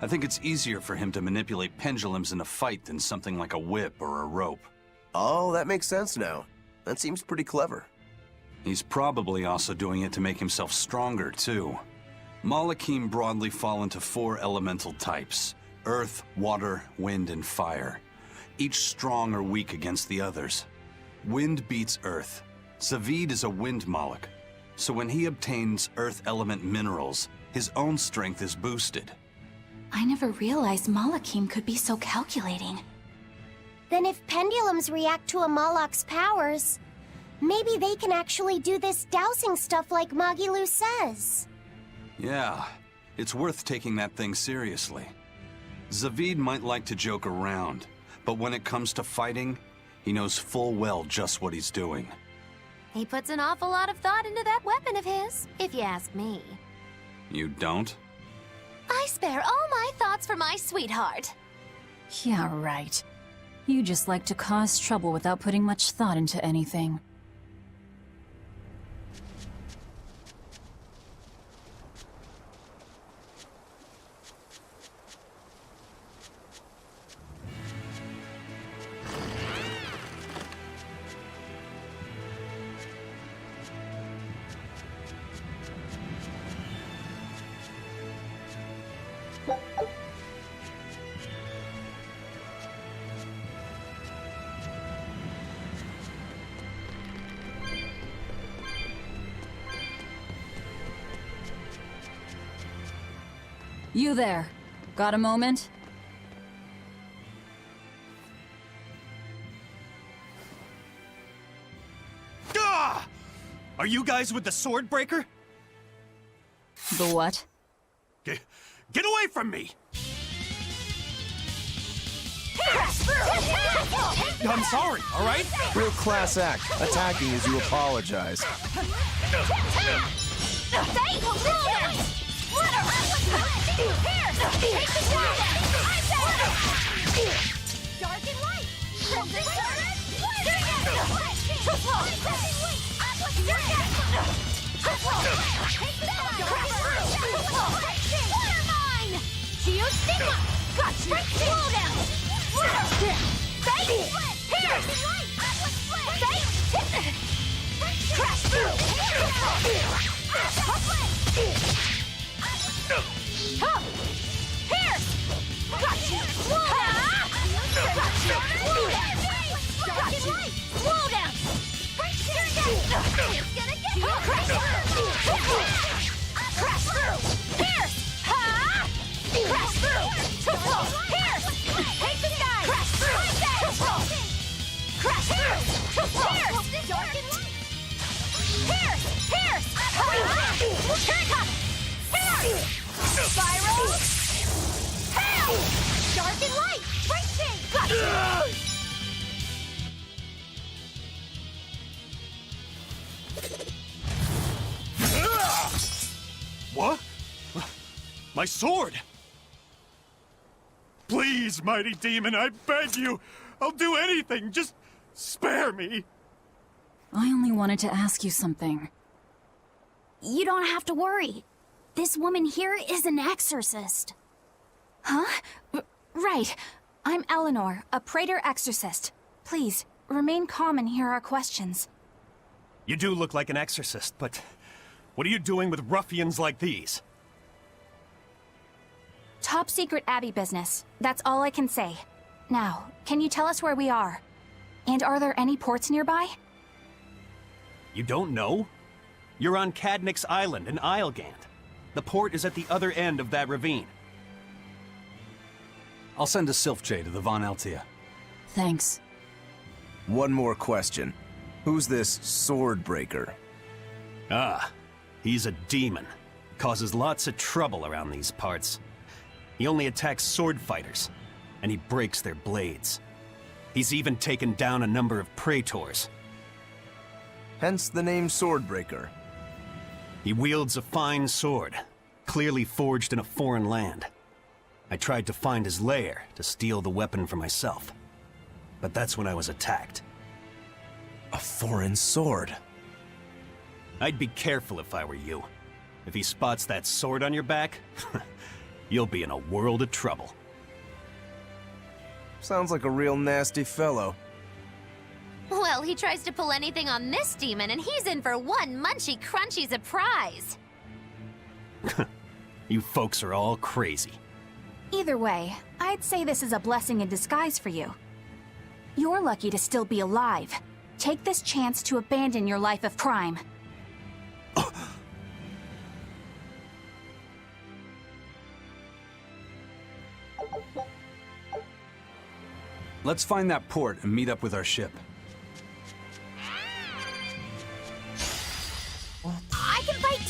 I think it's easier for him to manipulate pendulums in a fight than something like a whip or a rope. Oh, that makes sense now. That seems pretty clever. He's probably also doing it to make himself stronger, too. Malachim broadly fall into 4 elemental types: earth, water, wind, and fire. Each strong or weak against the others. Wind beats earth. Zavid is a wind Malach, so when he obtains earth element minerals, his own strength is boosted. I never realized Malachim could be so calculating. Then if pendulums react to a Moloch's powers, maybe they can actually do this dowsing stuff like Magilu says. Yeah, it's worth taking that thing seriously. Zavid might like to joke around, but when it comes to fighting, he knows full well just what he's doing. He puts an awful lot of thought into that weapon of his, if you ask me. You don't? I spare all my thoughts for my sweetheart. Yeah, right. You just like to cause trouble without putting much thought into anything. You there. Got a moment? Ah! Are you guys with the sword breaker? The what? Get away from me! I'm sorry, all right? Real class act, attacking as you apologize. Blinding light! Break chain! What? My sword! Please, mighty demon, I beg you! I'll do anything, just spare me! I only wanted to ask you something. You don't have to worry. This woman here is an exorcist. Huh? Right. I'm Eleanor, a Praetor exorcist. Please, remain calm and hear our questions. You do look like an exorcist, but what are you doing with ruffians like these? Top secret Abbey business. That's all I can say. Now, can you tell us where we are? And are there any ports nearby? You don't know? You're on Cadnix Island in Islegand. The port is at the other end of that ravine. I'll send a Sylph-J to the Von Altia. Thanks. One more question. Who's this sword breaker? Ah, he's a demon. Causes lots of trouble around these parts. He only attacks sword fighters, and he breaks their blades. He's even taken down a number of praetors. Hence the name Swordbreaker. He wields a fine sword, clearly forged in a foreign land. I tried to find his lair to steal the weapon for myself, but that's when I was attacked. A foreign sword. I'd be careful if I were you. If he spots that sword on your back, you'll be in a world of trouble. Sounds like a real nasty fellow. Well, he tries to pull anything on this demon, and he's in for one munchy crunchy surprise. You folks are all crazy. Either way, I'd say this is a blessing in disguise for you. You're lucky to still be alive. Take this chance to abandon your life of crime. Let's find that port and meet up with our ship. I can fight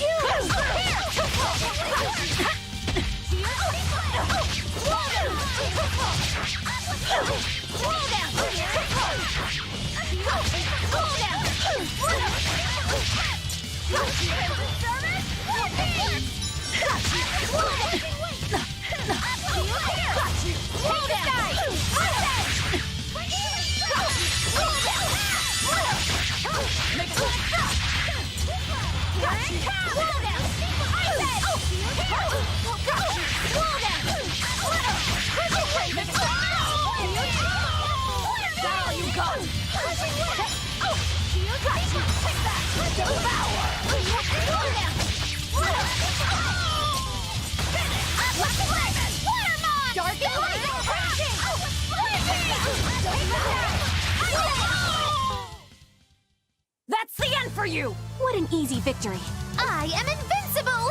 That's the end for you! What an easy victory. I am invincible!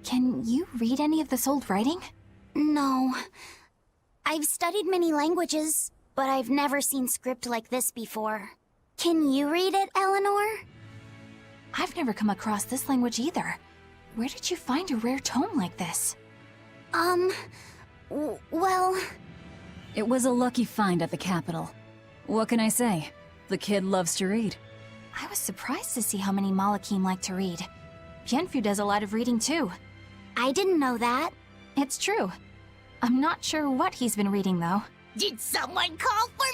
Can you read any of this old writing? No. I've studied many languages, but I've never seen script like this before. Can you read it, Eleanor? I've never come across this language either. Where did you find a rare tome like this? Well... It was a lucky find at the capital. What can I say? The kid loves to read. I was surprised to see how many Malakim like to read. Bienfu does a lot of reading too. I didn't know that. It's true. I'm not sure what he's been reading though. Did someone call for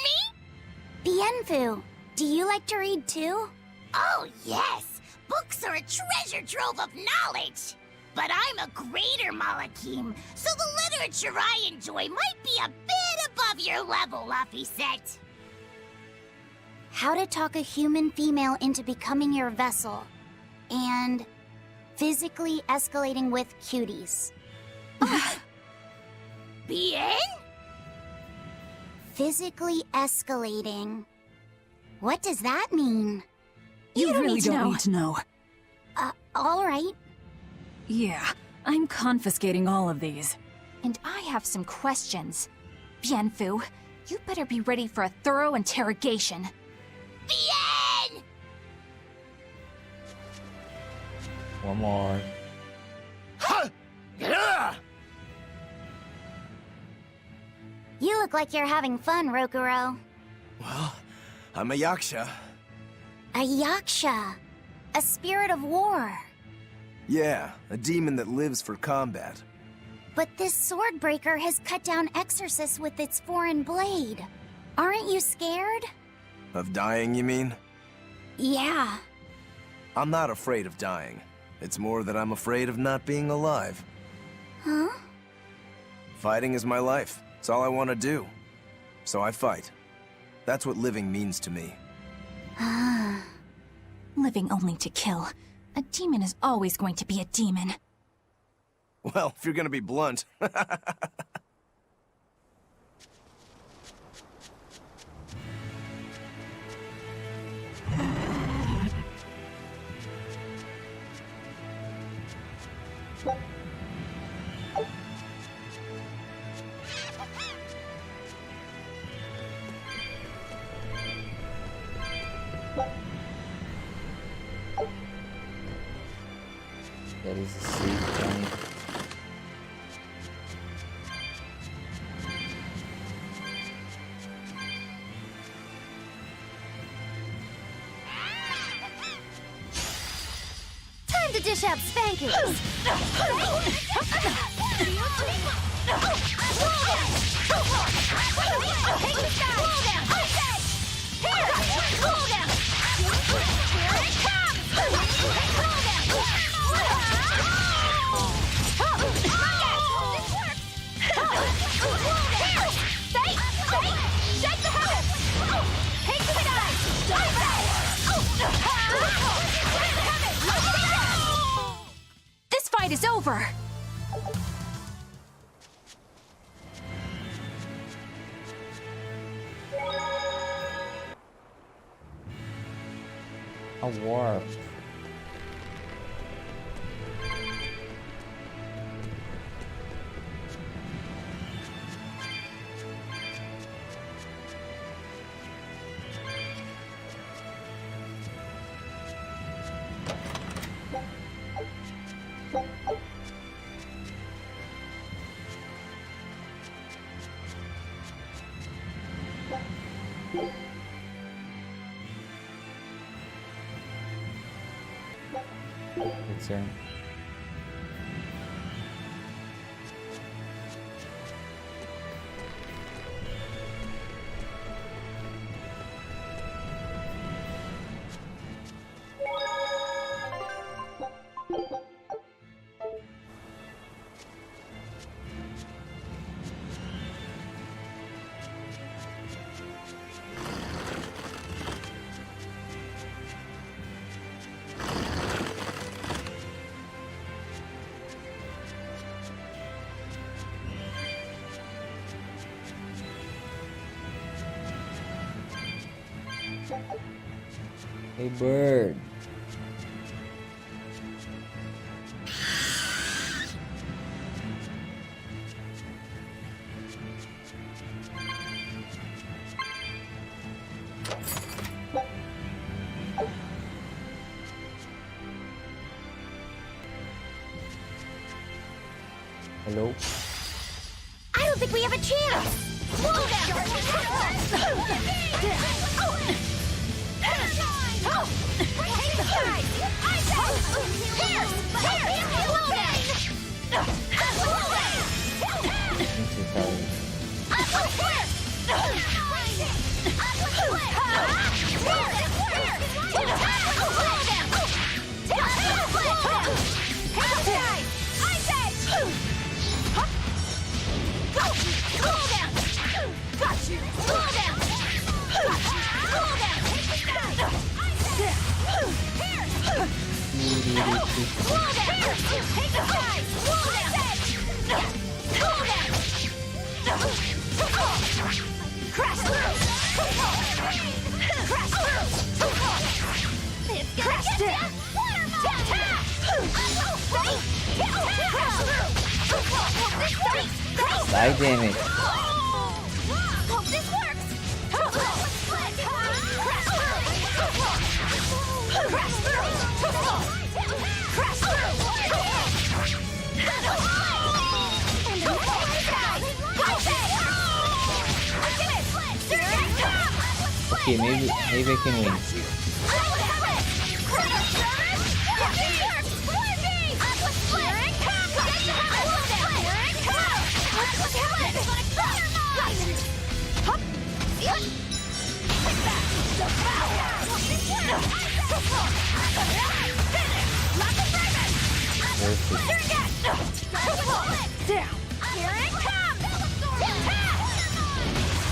me? Bienfu, do you like to read too? Oh, yes. Books are a treasure trove of knowledge. But I'm a greater Malakim, so the literature I enjoy might be a bit above your level, Laphicet. How to talk a human female into becoming your vessel. And physically escalating with cuties. Bien? Physically escalating. What does that mean? You don't really need to don't know. need to know. All right. Yeah, I'm confiscating all of these. And I have some questions. Bienfu, you better be ready for a thorough interrogation. Bien! One more. You look like you're having fun, Rokuro. Well, I'm a yaksha. A yaksha. A spirit of war. Yeah, a demon that lives for combat. But this sword breaker has cut down exorcists with its foreign blade. Aren't you scared? Of dying, you mean? Yeah. I'm not afraid of dying. It's more that I'm afraid of not being alive. Huh? Fighting is my life. It's all I want to do. So I fight. That's what living means to me. Ah. Living only to kill. A demon is always going to be a demon. Well, if you're gonna be blunt. That is a sweet Johnny. Time to dish out spankings. This fight is over! A warp. Good turn. Hey, bird. Hello? I don't think we have a chance. Side damage. Hope this works. Crash through! Okay, maybe I can win.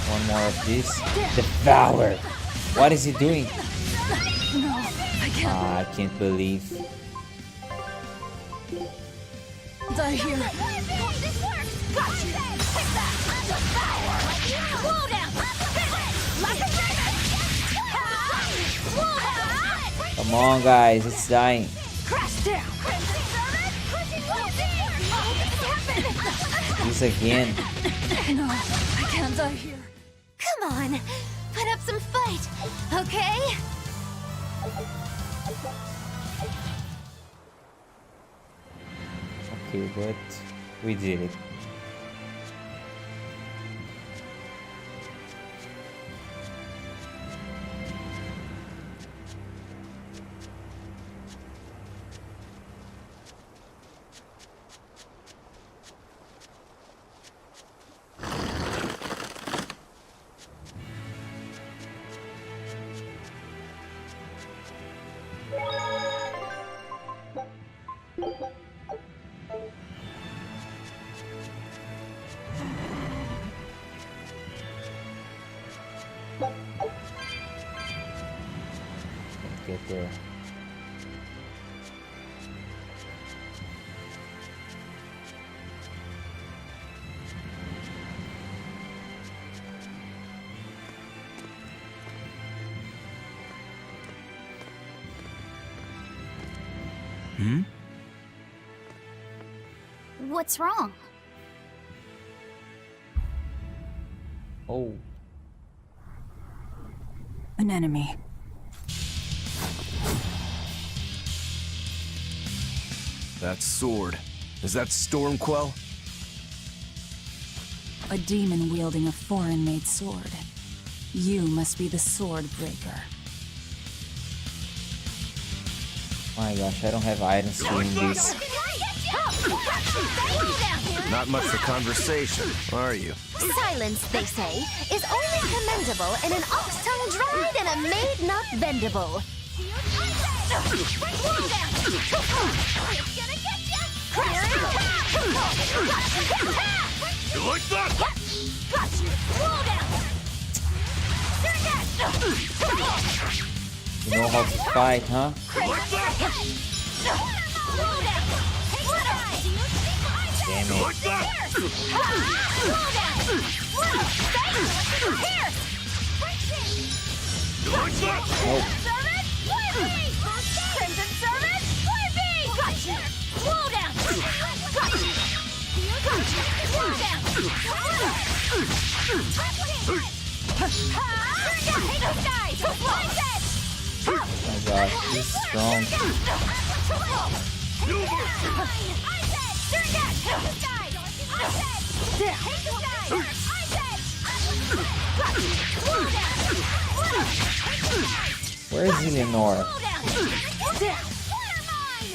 One more of this. Devour! What is he doing? I can't believe. Die here. Come on, guys, it's dying. This again. No, I can't die here. Come on, put up some fight, okay? Okay, but we did it. Let's get there. What's wrong? Oh, An enemy. That sword. Is that Stormquell? A demon wielding a foreign-made sword. You must be the sword breaker. my gosh, I don't have items to win this. Not much for conversation, are you? Silence, they say, is only commendable in an ox tongue dried and a maid not bendable. You like that? You know how to fight, huh? Damn You it. like that? You like that? Nope. Oh my gosh, he's strong. Where is Eleanor?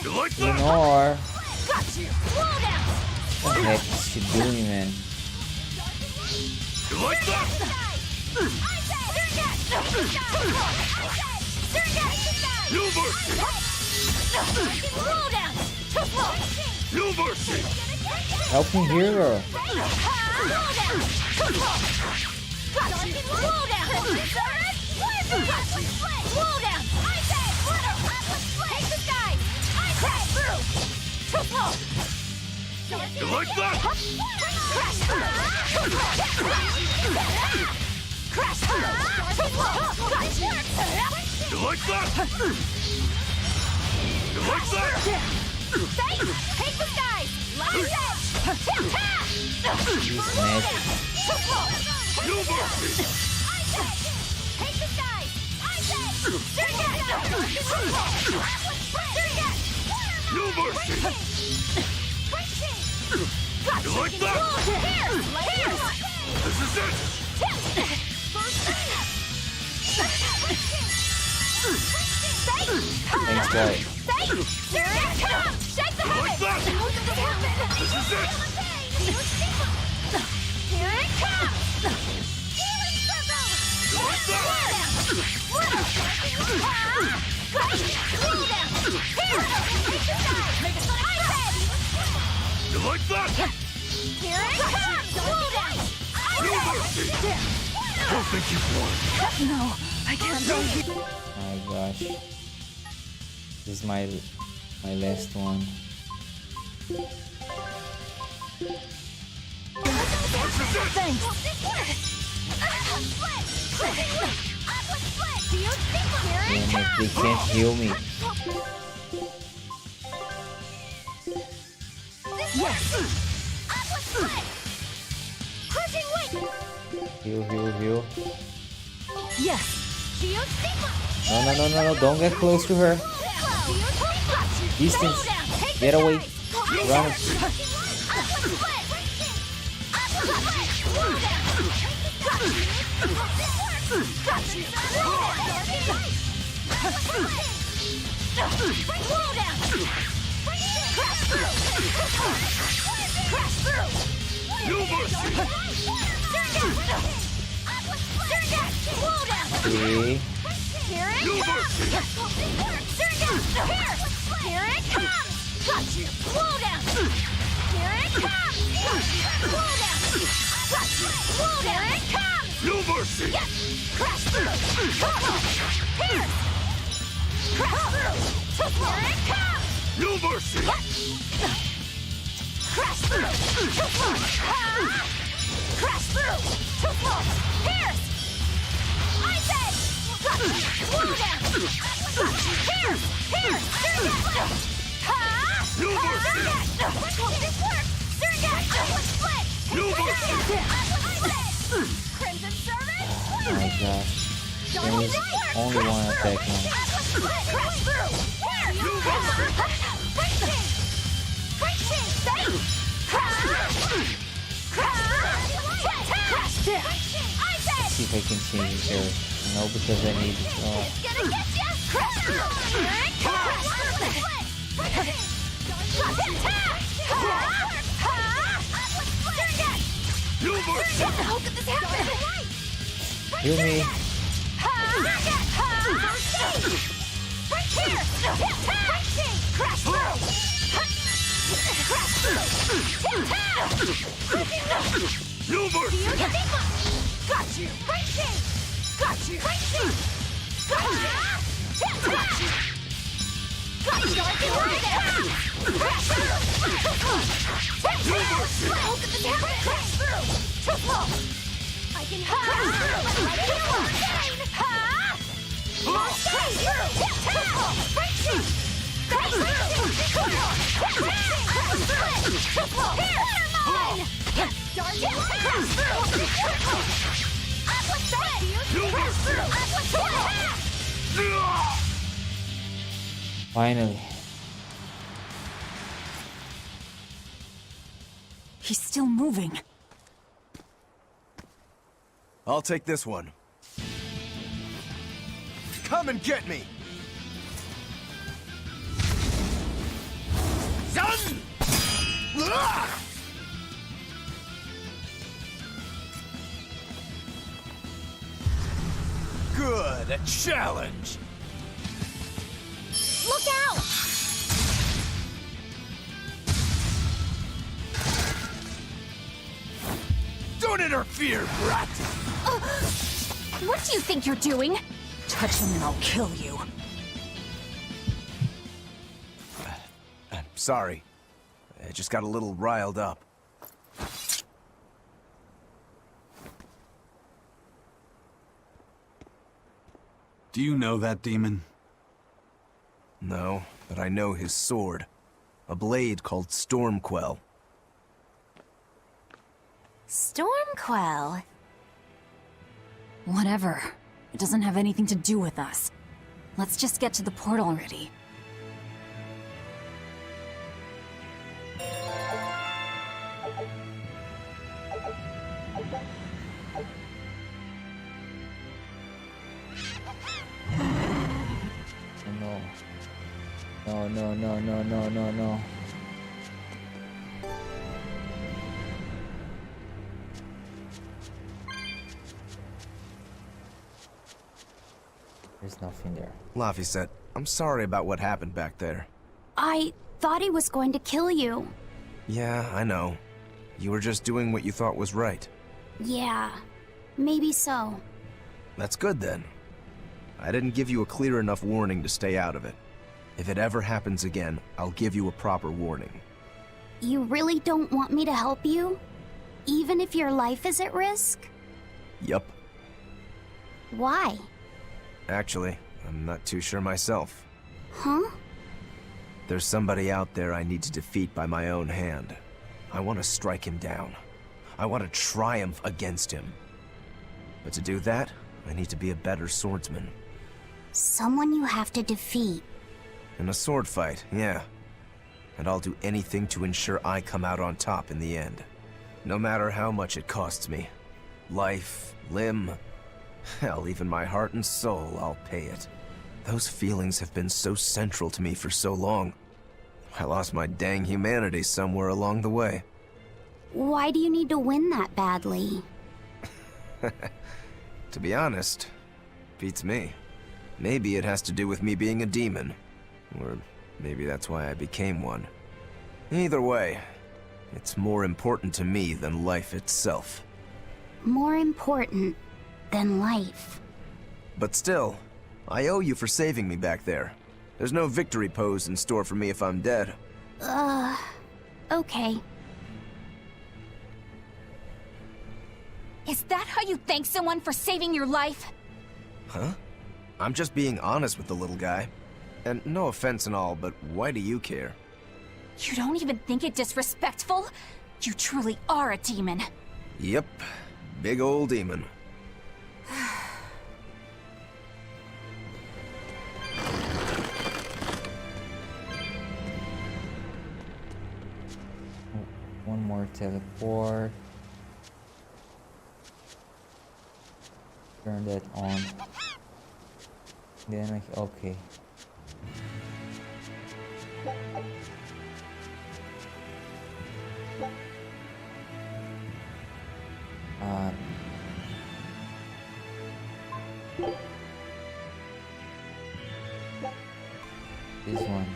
You like that? Eleanor! What the heck is she doing, man? You like that? No mercy! No mercy! Help me here, girl. You like that? You like that? You like that? He's mad. No mercy! No mercy! You like that? This is it! why. Here it comes! Shake the head! This is it! Here it comes! Healing circle! You like that? Here it comes! Don't think you've won. No, I can't go here. My gosh. This is my last one. Thanks. Damn it, they can't heal me. Yes. Heal. Yes. No, don't get close to her. Distance. Get away. Run. Okay. Here it comes! Got you! Slow down! Here it comes! Slow down! Got you! Slow down! Here it comes! No mercy! Yes! Crash through! Pierce! Crash through! Here it comes! No mercy! Crash through! Crash through! Pierce! I said! Got you! Slow down! Pierce! No mercy! No mercy! Crimson Servant! Oh my gosh. There is only one attack now. See if I can change his hair. No, because I need it. Oh. No mercy! How could this happen? Heal me. No mercy! Got you! Got you! Got you! I can Finally. He's still moving. I'll take this one. Come and get me! Done! Good, a challenge! Look out! Don't interfere, brat! What do you think you're doing? Touch him and I'll kill you. I'm sorry. I just got a little riled up. Do you know that demon? No, but I know his sword. A blade called Stormquell. Stormquell. Whatever. It doesn't have anything to do with us. Let's just get to the port already. Oh no. No, no, no, no, no, no, no. There's nothing there. Laphicet, I'm sorry about what happened back there. I thought he was going to kill you. Yeah, I know. You were just doing what you thought was right. Yeah, maybe so. That's good then. I didn't give you a clear enough warning to stay out of it. If it ever happens again, I'll give you a proper warning. You really don't want me to help you? Even if your life is at risk? Yup. Why? Actually, I'm not too sure myself. Huh? There's somebody out there I need to defeat by my own hand. I want to strike him down. I want to triumph against him. But to do that, I need to be a better swordsman. Someone you have to defeat. In a sword fight, yeah. And I'll do anything to ensure I come out on top in the end. No matter how much it costs me. Life, limb, hell, even my heart and soul, I'll pay it. Those feelings have been so central to me for so long. I lost my dang humanity somewhere along the way. Why do you need to win that badly? To be honest, beats me. Maybe it has to do with me being a demon. Or maybe that's why I became one. Either way, it's more important to me than life itself. More important than life. But still, I owe you for saving me back there. There's no victory pose in store for me if I'm dead. Okay. Is that how you thank someone for saving your life? Huh? I'm just being honest with the little guy. And no offense and all, but why do you care? You don't even think it disrespectful? You truly are a demon. Yep. Big old demon. One more teleport. Turn that on. Then okay. This one.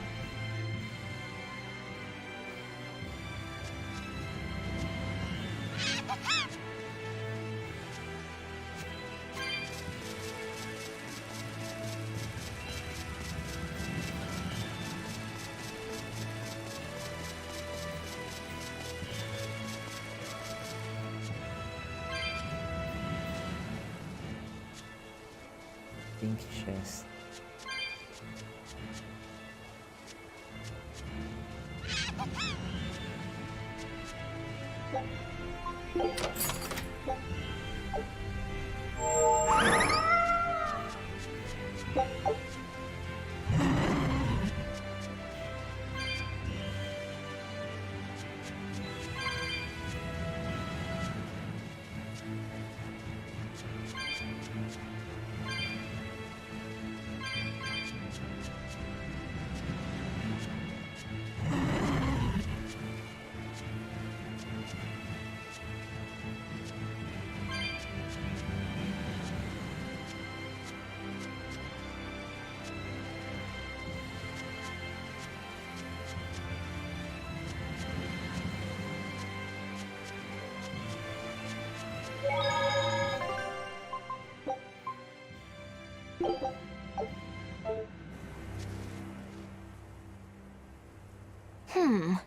Pink chest.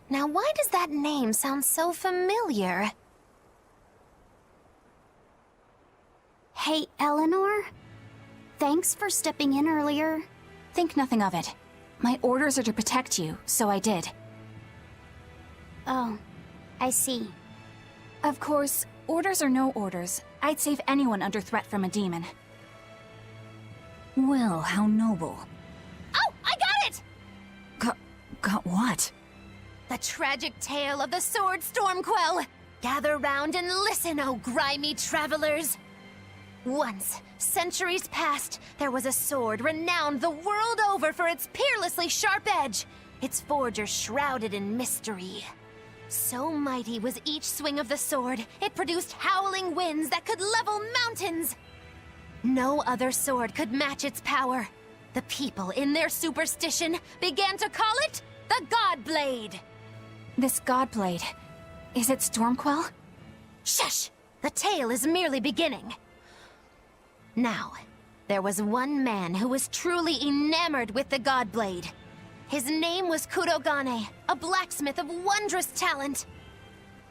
Now why does that name sound so familiar? Hey, Eleanor? Thanks for stepping in earlier. Think nothing of it. My orders are to protect you, so I did. Oh, I see. Of course, orders or no orders, I'd save anyone under threat from a demon. Well, how noble. Oh, I got it! Got what? The tragic tale of the Sword Stormquell! Gather round and listen, oh grimy travelers! Once, centuries past, there was a sword renowned the world over for its peerlessly sharp edge, its forger shrouded in mystery. So mighty was each swing of the sword, it produced howling winds that could level mountains. No other sword could match its power. The people, in their superstition, began to call it the God Blade. This God Blade, is it Stormquell? Shush! The tale is merely beginning. Now, there was one man who was truly enamored with the God Blade. His name was Kurogane, a blacksmith of wondrous talent.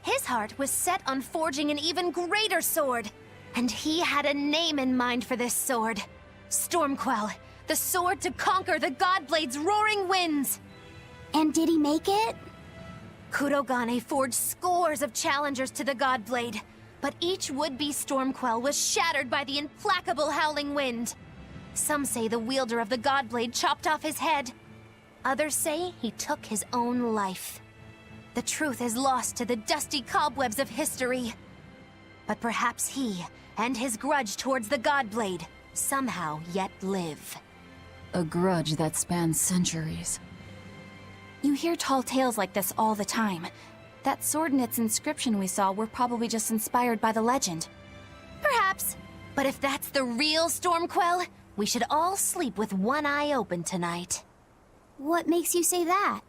His heart was set on forging an even greater sword, and he had a name in mind for this sword. Stormquell, the sword to conquer the God Blade's roaring winds. And did he make it? Kurogane forged scores of challengers to the God Blade, but each would-be Stormquell was shattered by the implacable howling wind. Some say the wielder of the God Blade chopped off his head. Others say he took his own life. The truth is lost to the dusty cobwebs of history. But perhaps he, and his grudge towards the God Blade, somehow yet live. A grudge that spans centuries. You hear tall tales like this all the time. That sword and its inscription we saw were probably just inspired by the legend. Perhaps. But if that's the real Stormquell, we should all sleep with one eye open tonight. What makes you say that?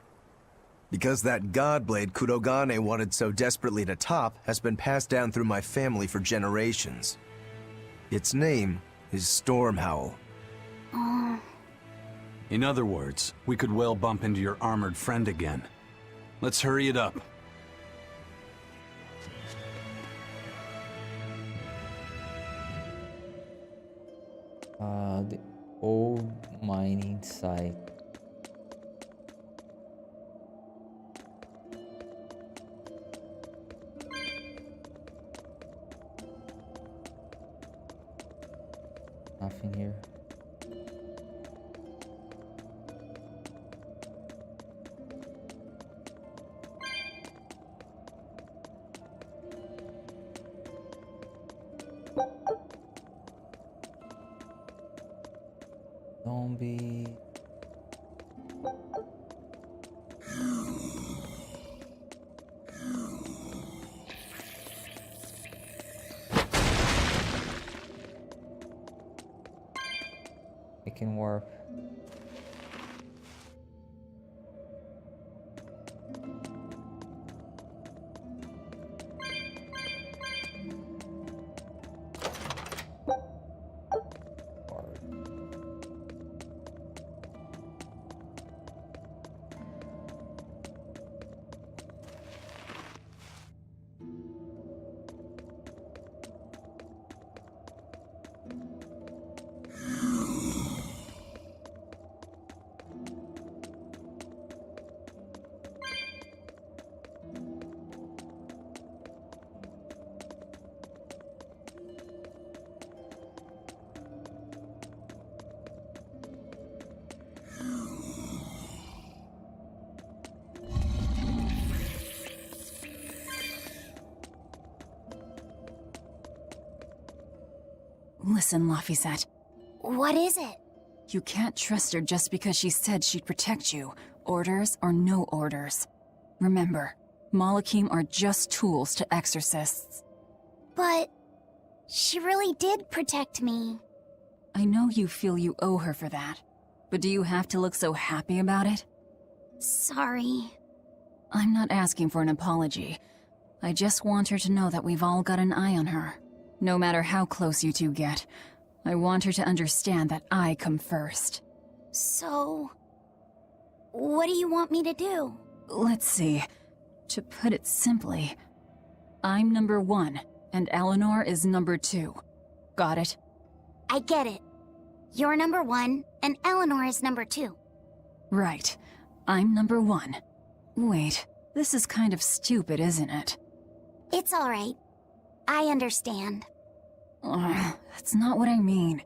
Because that God Blade Kurogane wanted so desperately to top has been passed down through my family for generations. Its name is Stormhowl. In other words, we could well bump into your armored friend again. Let's hurry it up. The old mining site. Nothing here. Zombie. It can warp. Listen, Laphicet. What is it? You can't trust her just because she said she'd protect you, orders or no orders. Remember, Malakim are just tools to exorcists. But she really did protect me. I know you feel you owe her for that, but do you have to look so happy about it? Sorry. I'm not asking for an apology. I just want her to know that we've all got an eye on her. No matter how close you two get, I want her to understand that I come first. So, what do you want me to do? Let's see. To put it simply, I'm number 1, and Eleanor is number 2. Got it? I get it. You're number 1, and Eleanor is number 2. Right. I'm number 1. Wait, this is kind of stupid, isn't it? It's alright. I understand. That's not what I mean.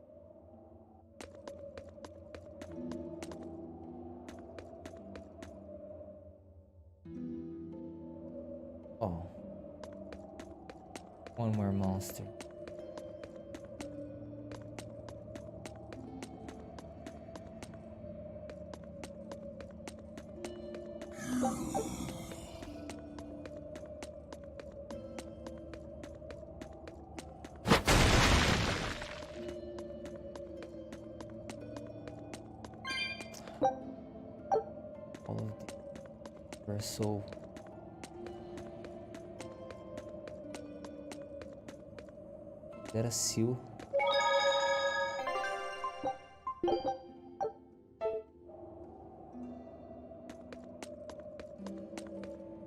Oh. One more monster. All of the are so. Is that a seal?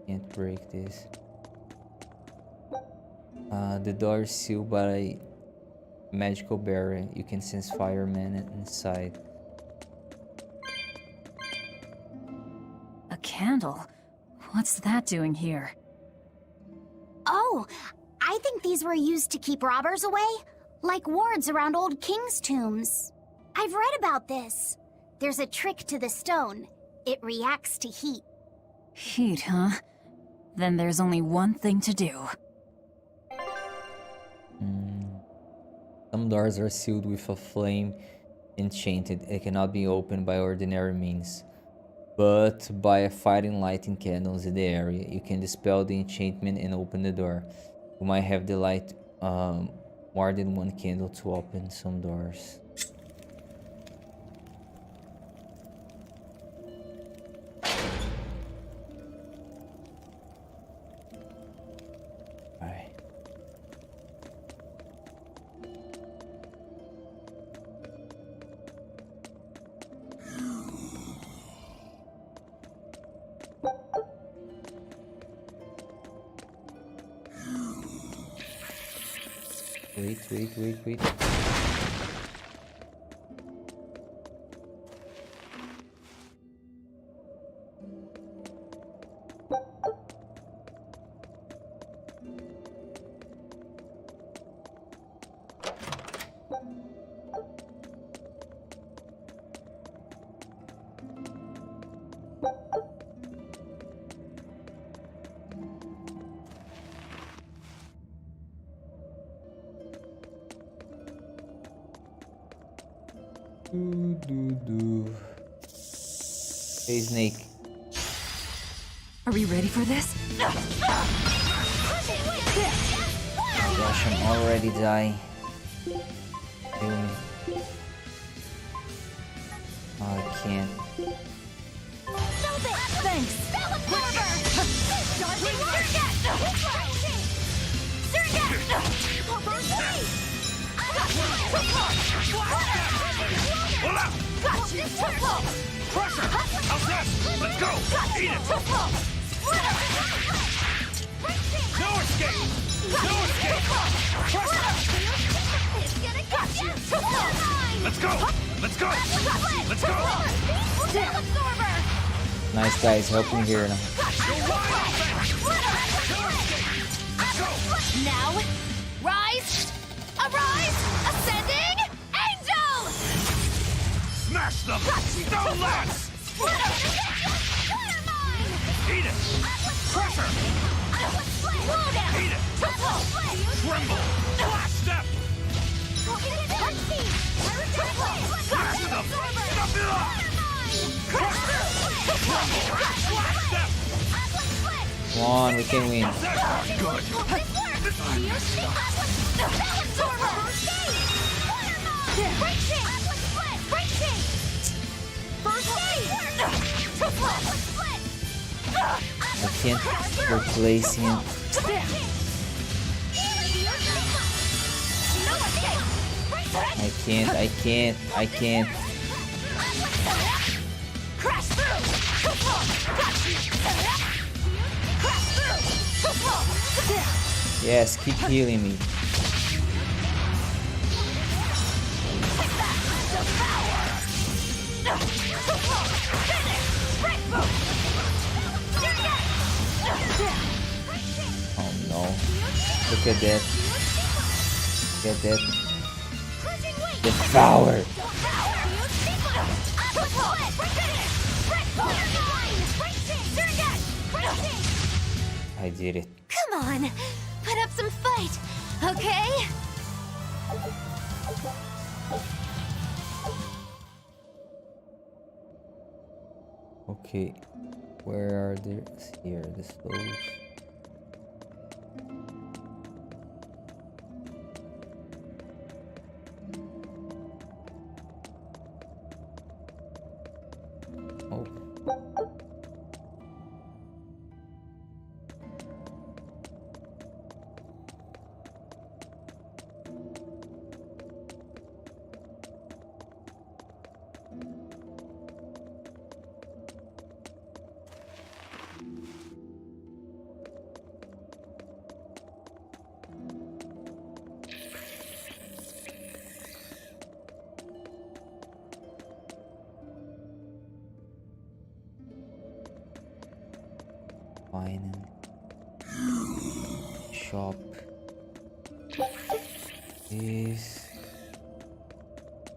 Can't break this. The door is sealed by a magical barrier. You can sense fire emanating inside. A candle? What's that doing here? Oh, I think these were used to keep robbers away, like wards around old kings' tombs. I've read about this. There's a trick to the stone. It reacts to heat. Heat, huh? Then there's only one thing to do. Some doors are sealed with a flame enchanted. It cannot be opened by ordinary means, but by a fighting lighting candles in the area. You can dispel the enchantment and open the door. You might have to light more than one candle to open some doors. Alright. Wait. Hey, Snake. Are we ready for this? Oh gosh, I'm already dying. Kill me. Oh, I can't. Thanks! Crusher! How's that? Let's go! Eat it! No escape! No escape! Crusher! Let's go! Let's go! Let's go! Nice guys, help me here now. Now, rise! Arise! Ascending! Angel! Smash them! No less! Eat it! Crusher! Eat it! Tremble! Blast step! Smash them! Stop it up! Crusher! Tremble! Blast step! Come on, we can win. That's good! I can't replace him. I can't. Yes, keep healing me. Oh no. Look at that. Look at that. Devour! I did it. Come on, put up some fight, okay? Okay. Where are the here the stoves? Oh. Finance shop is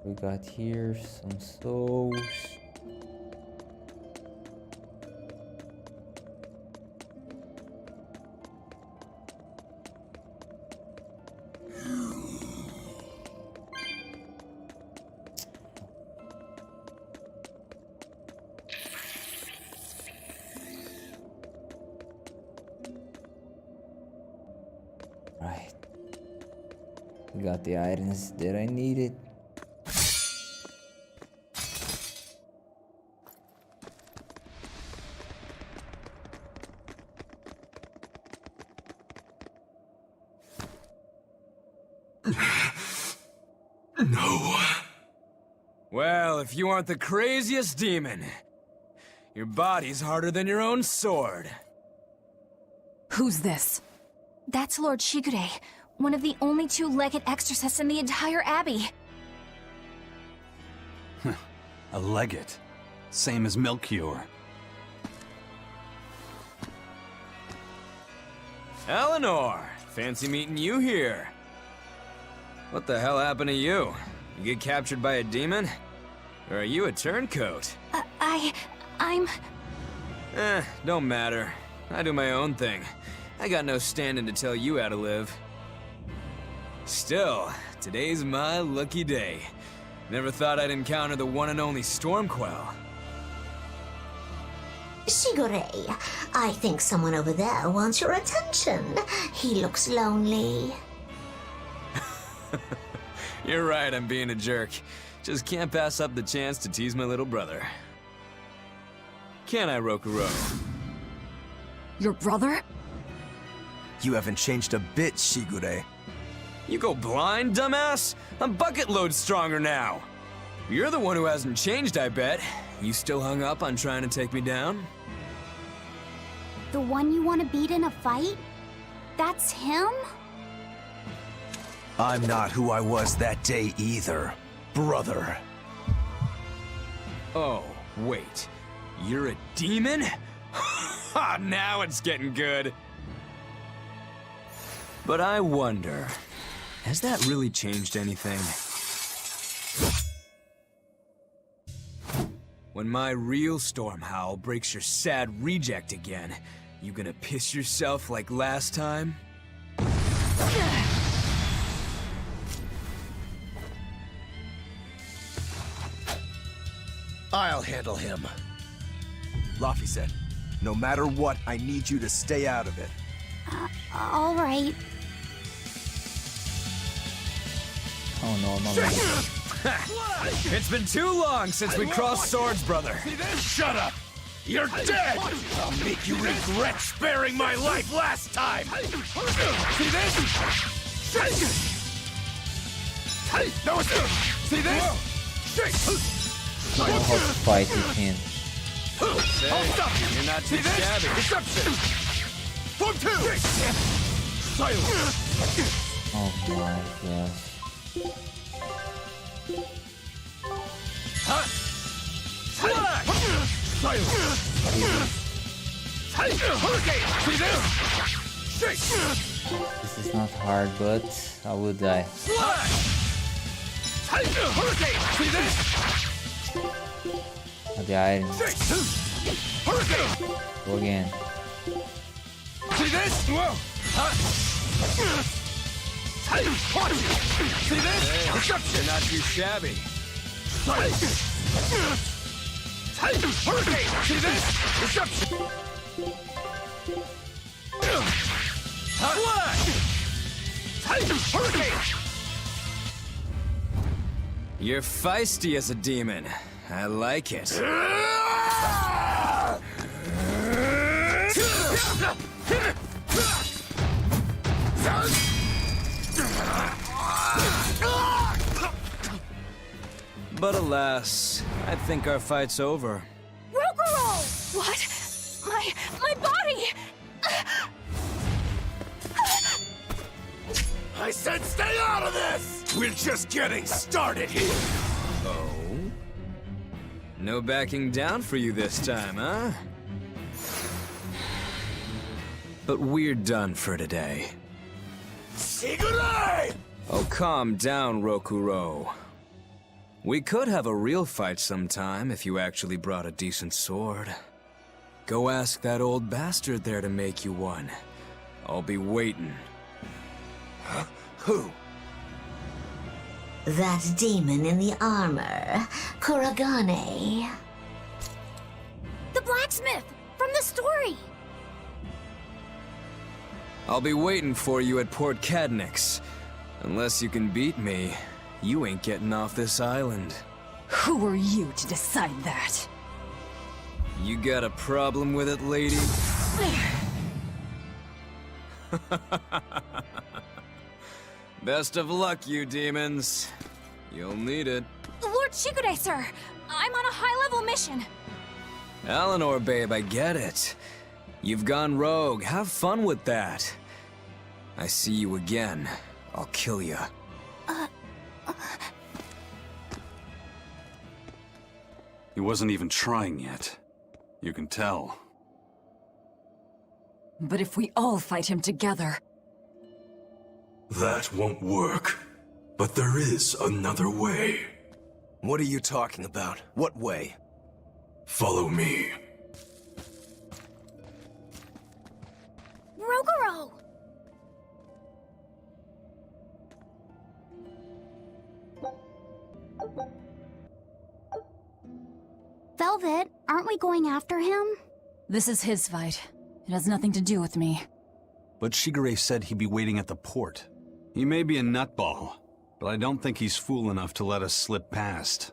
we got here some souls. Right. We got the items that I needed. No. Well, if you aren't the craziest demon, your body's harder than your own sword. Who's this? That's Lord Shigure, one of the only two-legged exorcists in the entire abbey. A legate. Same as Melchior. Eleanor! Fancy meeting you here. What the hell happened to you? You get captured by a demon? Or are you a turncoat? I'm... Don't matter. I do my own thing. I got no standing to tell you how to live. Still, today's my lucky day. Never thought I'd encounter the one and only Stormquell. Shigure, I think someone over there wants your attention. He looks lonely. You're right, I'm being a jerk. Just can't pass up the chance to tease my little brother. Can I, Rokuro? Your brother? You haven't changed a bit, Shigure. You go blind, dumbass? I'm bucket load stronger now. You're the one who hasn't changed, I bet. You still hung up on trying to take me down? The one you want to beat in a fight? That's him? I'm not who I was that day either, brother. Oh, wait. You're a demon? Ha! Now it's getting good. But I wonder, has that really changed anything? When my real storm howl breaks your sad reject again, you gonna piss yourself like last time? I'll handle him. Laffy said, no matter what, I need you to stay out of it. All right. Oh no, I'm not. It's been too long since we crossed swords, brother. Shut up! You're dead! I'll make you regret sparing my life last time! See this? No, see this? I know how to fight, you can't. Hey, you're not too shabby. Deception! Form 2! Silence! Oh my gosh. Silence! Hurricane! See this? Shake! This is not hard, but I will die. Hurricane! See this? The items. Hurricane! Go again. See this? Watch! See this? Hey, Deception! you're not too shabby. Hurricane! See this? Reception! Hurricane! You're feisty as a demon. I like it. But alas, I think our fight's over. Rokuro! What? My body! I said stay out of this! We're just getting started here! Oh? No backing down for you this time, huh? But we're done for today. Shigure! Oh, calm down, Rokuro. We could have a real fight sometime if you actually brought a decent sword. Go ask that old bastard there to make you one. I'll be waiting. Huh? Who? That demon in the armor, Kuragane. The blacksmith from the story. I'll be waiting for you at Port Cadnix. Unless you can beat me, you ain't getting off this island. Who are you to decide that? You got a problem with it, lady? Best of luck, you demons. You'll need it. Lord Shigure, sir! I'm on a high-level mission. Eleanor, babe, I get it. You've gone rogue. Have fun with that. I see you again. I'll kill you. He wasn't even trying yet. You can tell. But if we all fight him together... That won't work. But there is another way. What are you talking about? What way? Follow me. Rogoro! Velvet, aren't we going after him? This is his fight. It has nothing to do with me. But Shigure said he'd be waiting at the port. He may be a nutball, but I don't think he's fool enough to let us slip past.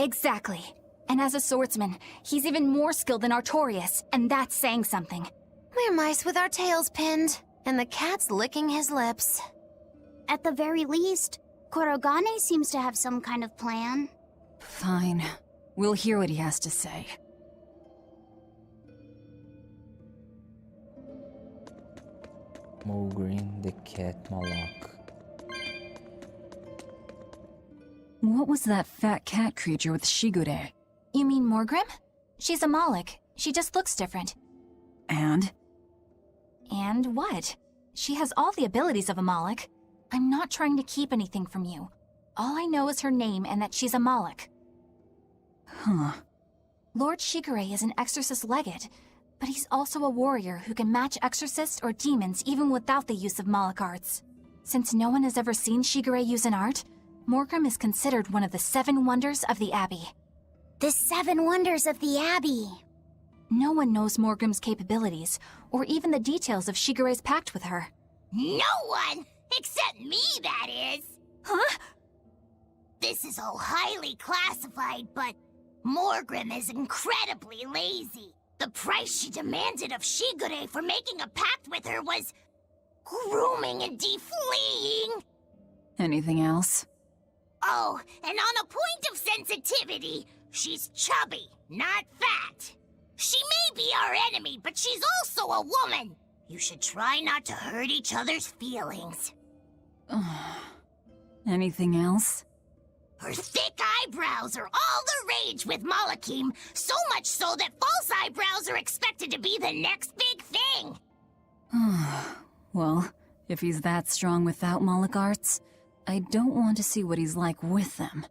Exactly. And as a swordsman, he's even more skilled than Artorias, and that's saying something. We're mice with our tails pinned, and the cat's licking his lips. At the very least, Kurogane seems to have some kind of plan. Fine. We'll hear what he has to say. Mogrin, the cat Malak. What was that fat cat creature with Shigure? You mean Morgrim? She's a Moloch. She just looks different. And? And what? She has all the abilities of a Moloch. I'm not trying to keep anything from you. All I know is her name and that she's a Moloch. Huh. Lord Shigure is an exorcist legate, but he's also a warrior who can match exorcists or demons even without the use of Moloch arts. Since no one has ever seen Shigure use an art, Morgrim is considered one of the 7 wonders of the Abbey. The 7 wonders of the Abbey. No one knows Morgrim's capabilities, or even the details of Shigure's pact with her. No one! Except me, that is! Huh? This is all highly classified, but Morgrim is incredibly lazy. The price she demanded of Shigure for making a pact with her was grooming and defleeing. Anything else? Oh, and on a point of sensitivity, she's chubby, not fat. She may be our enemy, but she's also a woman. You should try not to hurt each other's feelings. Anything else? Her thick eyebrows are all the rage with Malakim, so much so that false eyebrows are expected to be the next big thing. Well, if he's that strong without Moloch arts, I don't want to see what he's like with them.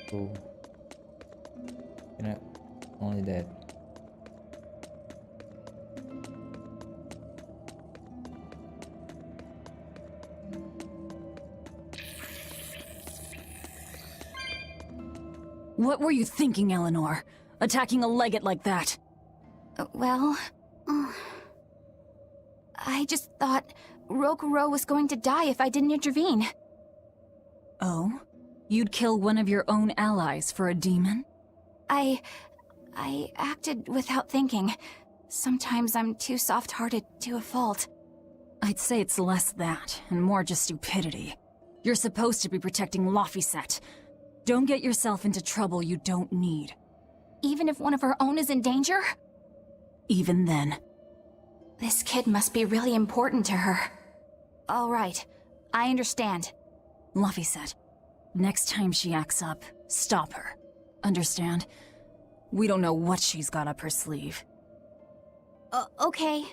Cool. No, only that. What were you thinking, Eleanor? Attacking a legate like that? Well, I just thought Rokuro was going to die if I didn't intervene. Oh? You'd kill one of your own allies for a demon? I acted without thinking. Sometimes I'm too soft-hearted to a fault. I'd say it's less that, and more just stupidity. You're supposed to be protecting Laphicet. Don't get yourself into trouble you don't need. Even if one of her own is in danger? Even then. This kid must be really important to her. All right, I understand. Laphicet, next time she acts up, stop her. Understand? We don't know what she's got up her sleeve. Okay.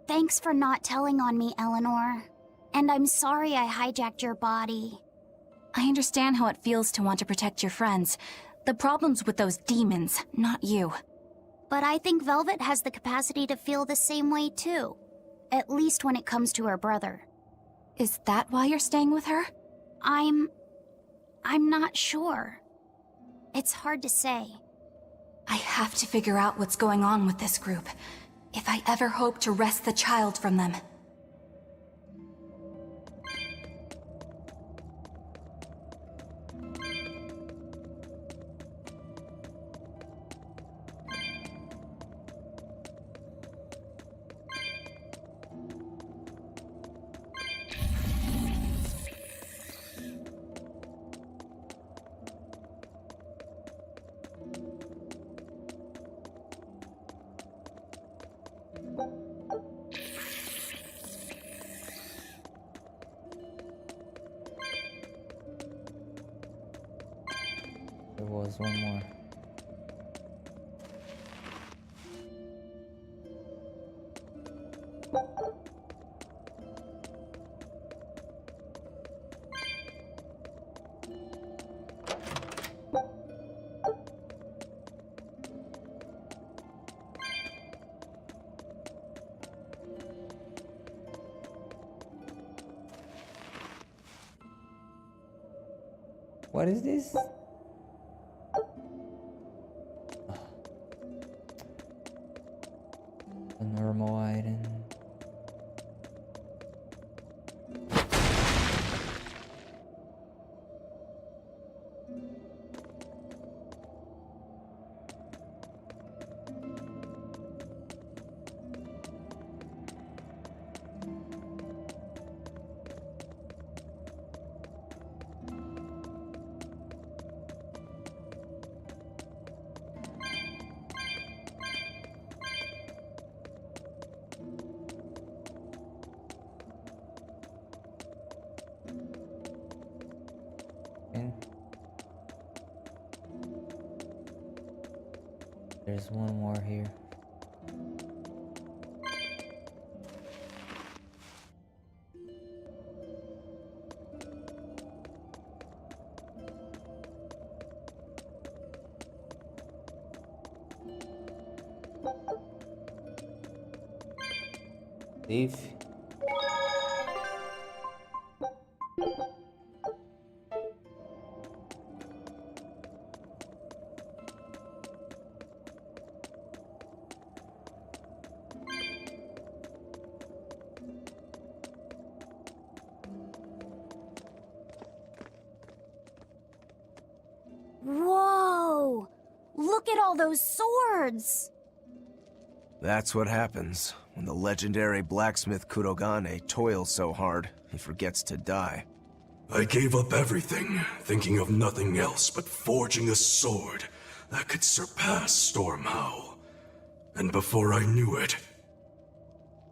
Thanks for not telling on me, Eleanor. And I'm sorry I hijacked your body. I understand how it feels to want to protect your friends. The problem's with those demons, not you. But I think Velvet has the capacity to feel the same way too. At least when it comes to her brother. Is that why you're staying with her? I'm not sure. It's hard to say. I have to figure out what's going on with this group, if I ever hope to wrest the child from them. There was one more. What is this? A normal item. There's one more here. Leave. Whoa! Look at all those swords! That's what happens when the legendary blacksmith Kurogane toils so hard, he forgets to die. I gave up everything, thinking of nothing else but forging a sword that could surpass Stormhowl. And before I knew it...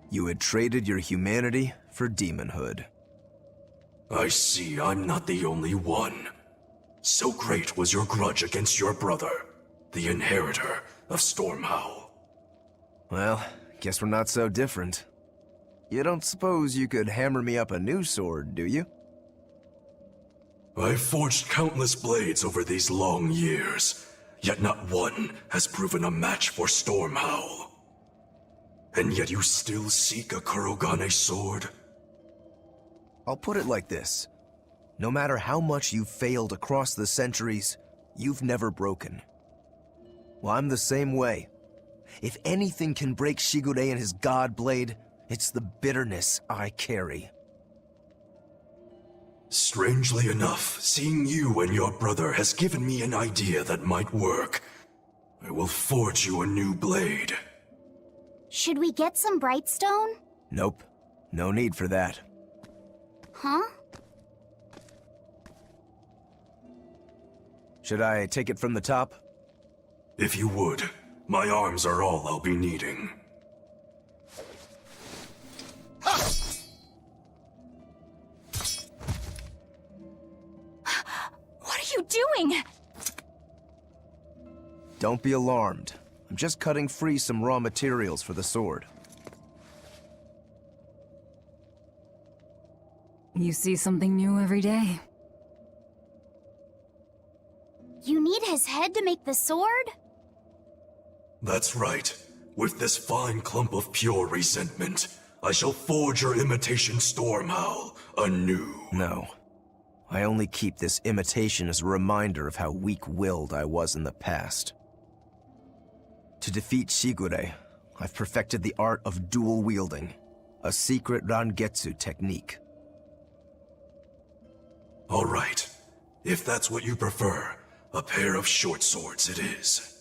You had traded your humanity for demonhood. I see I'm not the only one. So great was your grudge against your brother, the inheritor of Stormhowl. Well, guess we're not so different. You don't suppose you could hammer me up a new sword, do you? I've forged countless blades over these long years, yet not one has proven a match for Stormhowl. And yet you still seek a Kurogane sword? I'll put it like this. No matter how much you've failed across the centuries, you've never broken. Well, I'm the same way. If anything can break Shigure and his god blade, it's the bitterness I carry. Strangely enough, seeing you and your brother has given me an idea that might work. I will forge you a new blade. Should we get some Brightstone? Nope. No need for that. Huh? Should I take it from the top? If you would. My arms are all I'll be needing. What are you doing? Don't be alarmed. I'm just cutting free some raw materials for the sword. You see something new every day. You need his head to make the sword? That's right. With this fine clump of pure resentment, I shall forge your imitation Stormhowl anew. No. I only keep this imitation as a reminder of how weak-willed I was in the past. To defeat Shigure, I've perfected the art of dual wielding, a secret Rangetsu technique. All right. If that's what you prefer, a pair of short swords it is.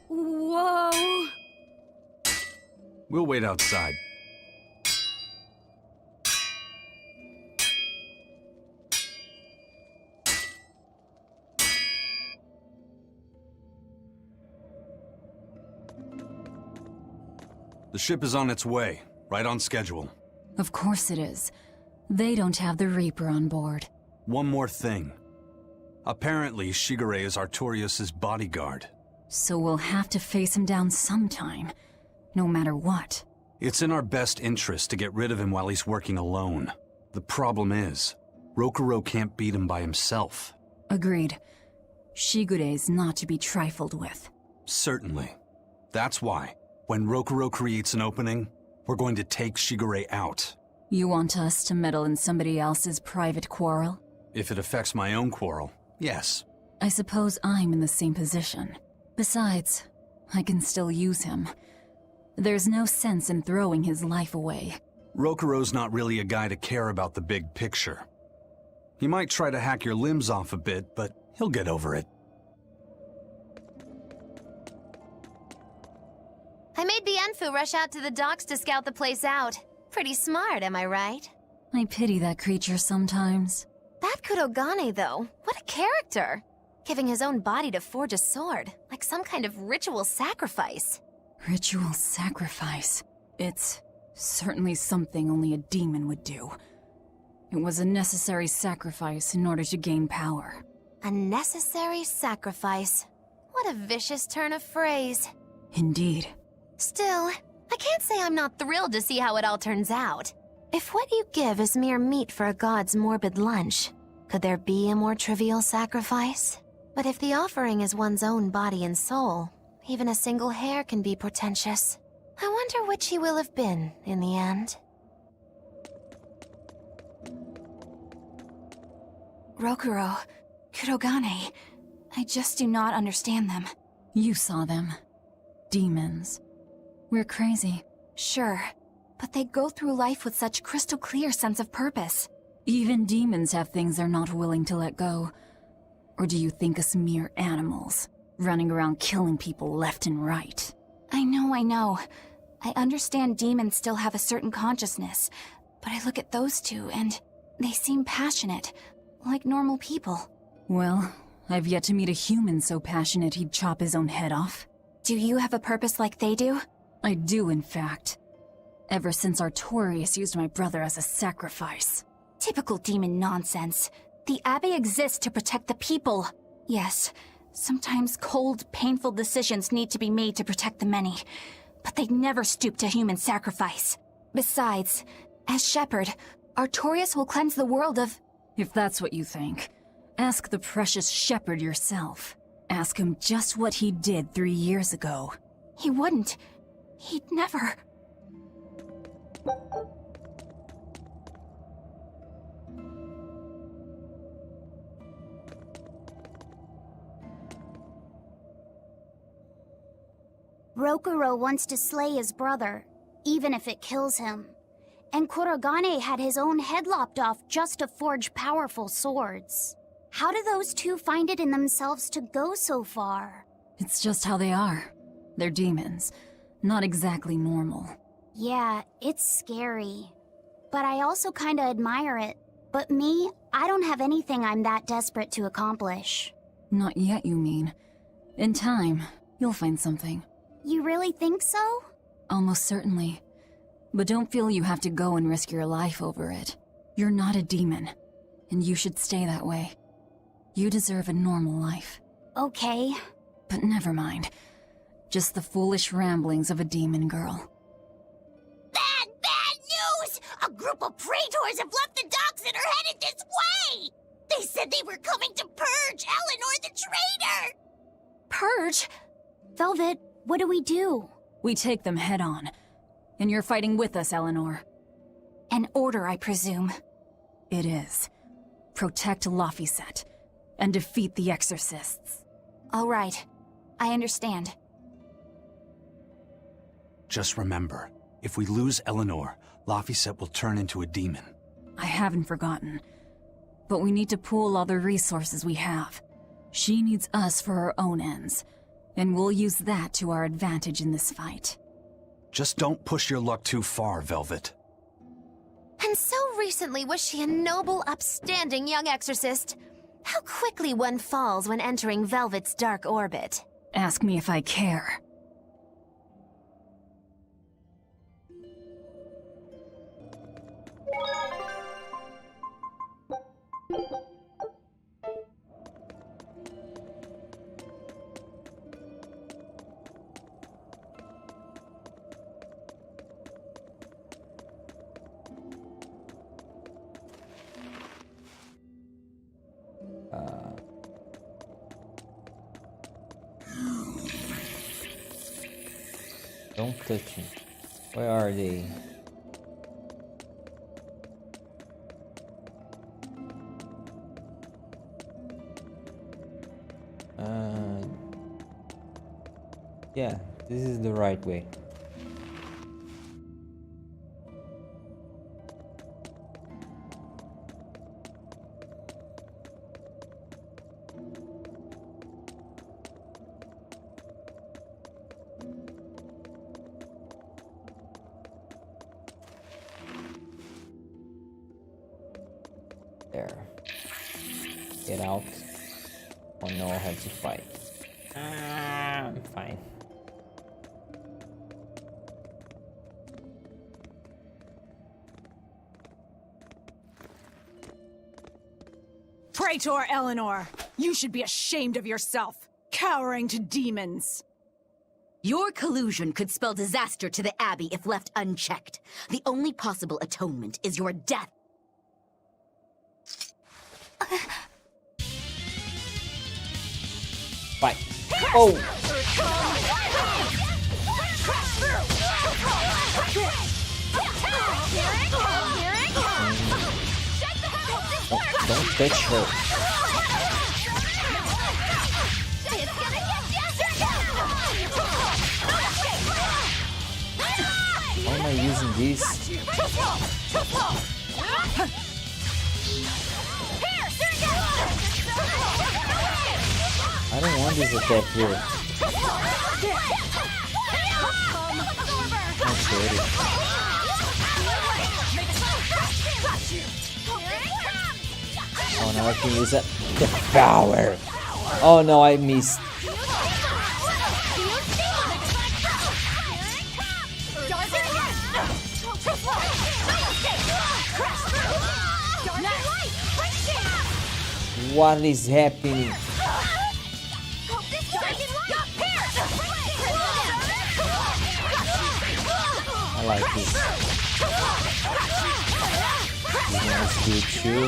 Whoa! We'll wait outside. The ship is on its way, right on schedule. Of course it is. They don't have the Reaper on board. One more thing. Apparently, Shigure is Artorias' bodyguard. So we'll have to face him down sometime, no matter what. It's in our best interest to get rid of him while he's working alone. The problem is, Rokuro can't beat him by himself. Agreed. Shigure is not to be trifled with. Certainly. That's why, when Rokuro creates an opening, we're going to take Shigure out. You want us to meddle in somebody else's private quarrel? If it affects my own quarrel, yes. I suppose I'm in the same position. Besides, I can still use him. There's no sense in throwing his life away. Rokuro's not really a guy to care about the big picture. He might try to hack your limbs off a bit, but he'll get over it. I made Bienfu rush out to the docks to scout the place out. Pretty smart, am I right? I pity that creature sometimes. That Kurogane, though, what a character! Giving his own body to forge a sword, like some kind of ritual sacrifice. Ritual sacrifice. It's certainly something only a demon would do. It was a necessary sacrifice in order to gain power. A necessary sacrifice. What a vicious turn of phrase. Indeed. Still, I can't say I'm not thrilled to see how it all turns out. If what you give is mere meat for a god's morbid lunch, could there be a more trivial sacrifice? But if the offering is one's own body and soul, even a single hair can be portentous. I wonder which he will have been in the end. Rokuro, Kurogane, I just do not understand them. You saw them. Demons. We're crazy. Sure, but they go through life with such crystal clear sense of purpose. Even demons have things they're not willing to let go. Or do you think us mere animals, running around killing people left and right? I know. I understand demons still have a certain consciousness, but I look at those two and they seem passionate, like normal people. Well, I've yet to meet a human so passionate he'd chop his own head off. Do you have a purpose like they do? I do, in fact. Ever since Artorias used my brother as a sacrifice. Typical demon nonsense. The Abbey exists to protect the people. Yes, sometimes cold, painful decisions need to be made to protect the many, but they never stoop to human sacrifice. Besides, as Shepherd, Artorias will cleanse the world of... If that's what you think, ask the precious Shepherd yourself. Ask him just what he did 3 years ago. He wouldn't. He'd never... Rokuro wants to slay his brother, even if it kills him. And Kurogane had his own head lopped off just to forge powerful swords. How do those two find it in themselves to go so far? It's just how they are. They're demons. Not exactly normal. Yeah, it's scary. But I also kinda admire it. But me, I don't have anything I'm that desperate to accomplish. Not yet, you mean. In time, you'll find something. You really think so? Almost certainly. But don't feel you have to go and risk your life over it. You're not a demon, and you should stay that way. You deserve a normal life. Okay. But never mind. Just the foolish ramblings of a demon girl. Bad news! A group of praetors have left the docks and are headed this way! They said they were coming to purge Eleanor the traitor! Purge? Velvet, what do we do? We take them head on. And you're fighting with us, Eleanor. An order, I presume. It is. Protect Laphicet and defeat the Exorcists. All right. I understand. Just remember, if we lose Eleanor, Laphicet will turn into a demon. I haven't forgotten. But we need to pool all the resources we have. She needs us for her own ends, and we'll use that to our advantage in this fight. Just don't push your luck too far, Velvet. And so recently was she a noble, upstanding young exorcist. How quickly one falls when entering Velvet's dark orbit. Ask me if I care. Don't touch me. Where are they? Yeah, this is the right way. There. Get out. Oh no, I have to fight. I'm fine. Praetor Eleanor, you should be ashamed of yourself, cowering to demons. Your collusion could spell disaster to the Abbey if left unchecked. The only possible atonement is your death. Fight. Oh! Don't touch her. Why am I using this? I don't want this attack here. I'm sorry. Oh, now I can use that. The power! Oh no, I missed. What is happening? I like this. This one's good too.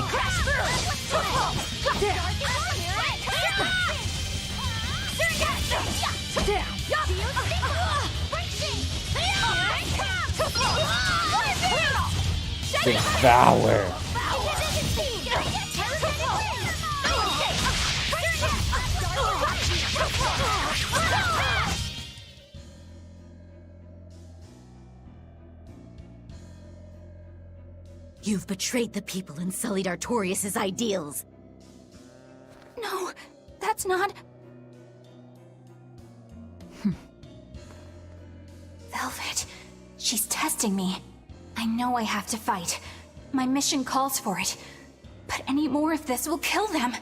Devour. You've betrayed the people and sullied Artorias' ideals. No, that's not... Velvet, she's testing me. I know I have to fight. My mission calls for it. But any more of this will kill them.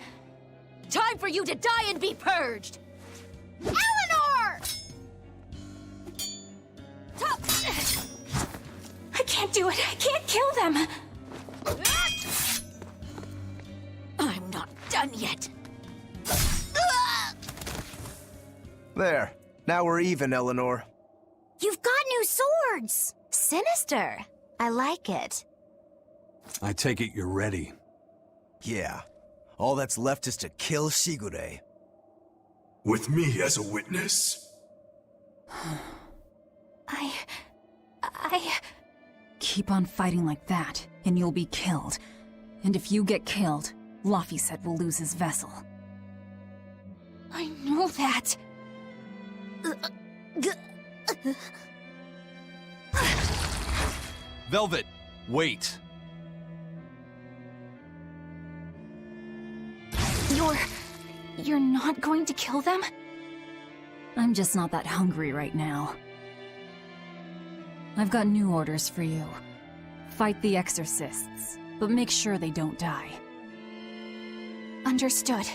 Time for you to die and be purged! Eleanor! I can't do it. I can't kill them. I'm not done yet. There. Now we're even, Eleanor. You've got new swords! Sinister. I like it. I take it you're ready. Yeah. All that's left is to kill Shigure. With me as a witness. I... Keep on fighting like that, and you'll be killed. And if you get killed, Laphicet will lose his vessel. I know that. Velvet, wait. You're not going to kill them? I'm just not that hungry right now. I've got new orders for you. Fight the exorcists, but make sure they don't die. Understood.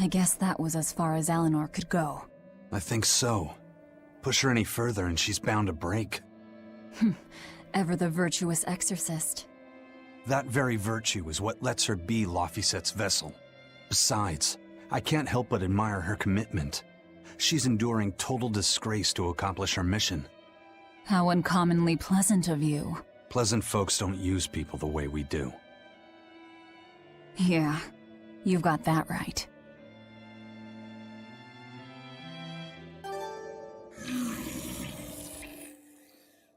I guess that was as far as Eleanor could go. I think so. Push her any further and she's bound to break. Ever the virtuous exorcist. That very virtue is what lets her be Laphicet's vessel. Besides, I can't help but admire her commitment. She's enduring total disgrace to accomplish her mission. How uncommonly pleasant of you. Pleasant folks don't use people the way we do. Yeah, you've got that right.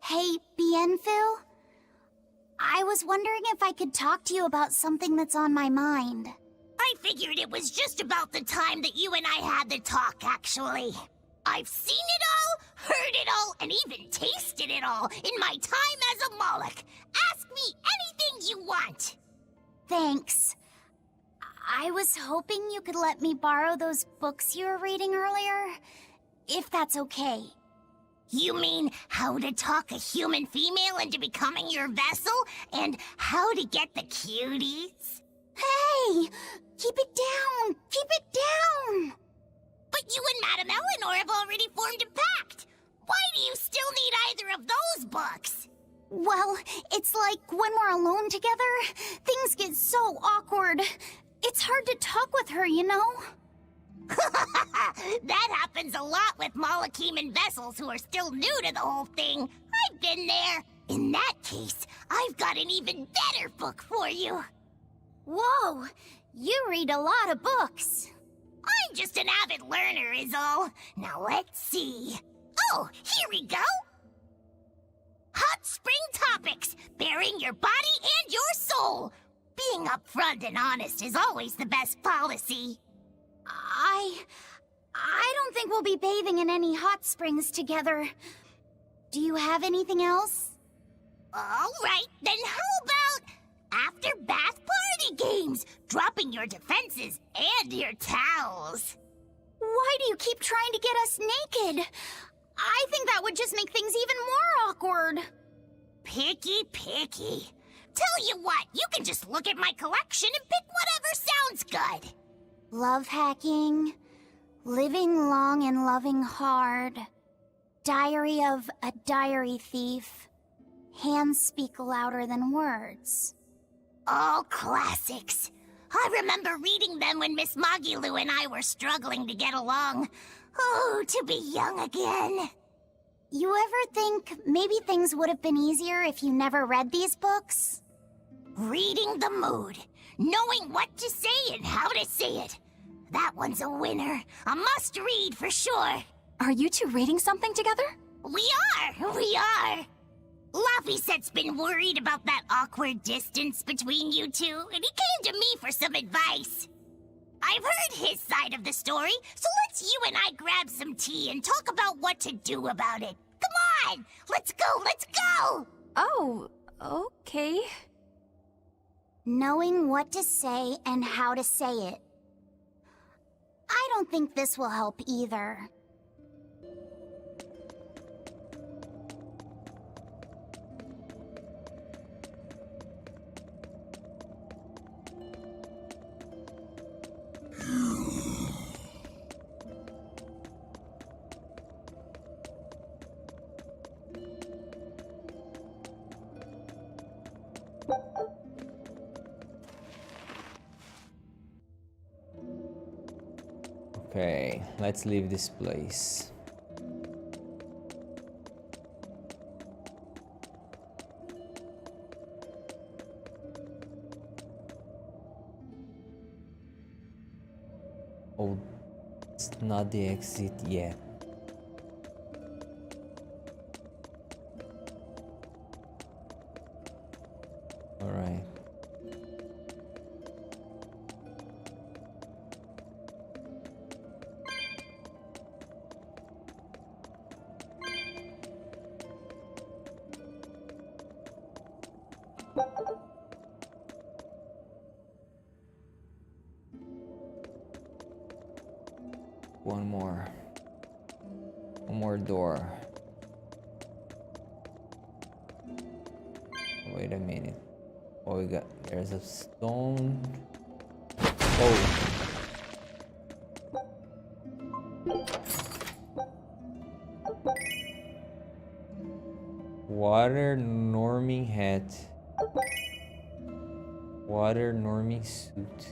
Hey, Bienfu? I was wondering if I could talk to you about something that's on my mind. I figured it was just about the time that you and I had the talk, actually. I've seen it all, heard it all, and even tasted it all in my time as a Moloch. Ask me anything you want. Thanks. I was hoping you could let me borrow those books you were reading earlier, if that's okay. You mean how to talk a human female into becoming your vessel, and how to get the cuties? Hey! Keep it down! Keep it down! But you and Madame Eleanor have already formed a pact! Why do you still need either of those books? Well, it's like when we're alone together, things get so awkward. It's hard to talk with her, you know? That happens a lot with Molocheman vessels who are still new to the whole thing. I've been there. In that case, I've got an even better book for you. Whoa, you read a lot of books. I'm just an avid learner is all. Now let's see. Oh, here we go. Hot Spring Topics, bearing your body and your soul. Being upfront and honest is always the best policy. I don't think we'll be bathing in any hot springs together. Do you have anything else? All right, then how about after bath party games, dropping your defenses and your towels? Why do you keep trying to get us naked? I think that would just make things even more awkward. Picky. Tell you what, you can just look at my collection and pick whatever sounds good. Love hacking, Living long and loving hard. Diary of a diary thief. Hands speak louder than words. All classics. I remember reading them when Miss Magilu and I were struggling to get along. Oh, to be young again. You ever think maybe things would have been easier if you never read these books? Reading the mood. Knowing what to say and how to say it. That one's a winner. A must-read for sure. Are you two reading something together? We are. Laffysette's been worried about that awkward distance between you two, and he came to me for some advice. I've heard his side of the story, so let's you and I grab some tea and talk about what to do about it. Come on! Let's go! Oh, okay. Knowing what to say and how to say it. I don't think this will help either. Okay, let's leave this place. Oh, it's not the exit yet. All right. One more door. Wait a minute. Oh, there's a stone. Oh. Water norming hat. Water norming suit.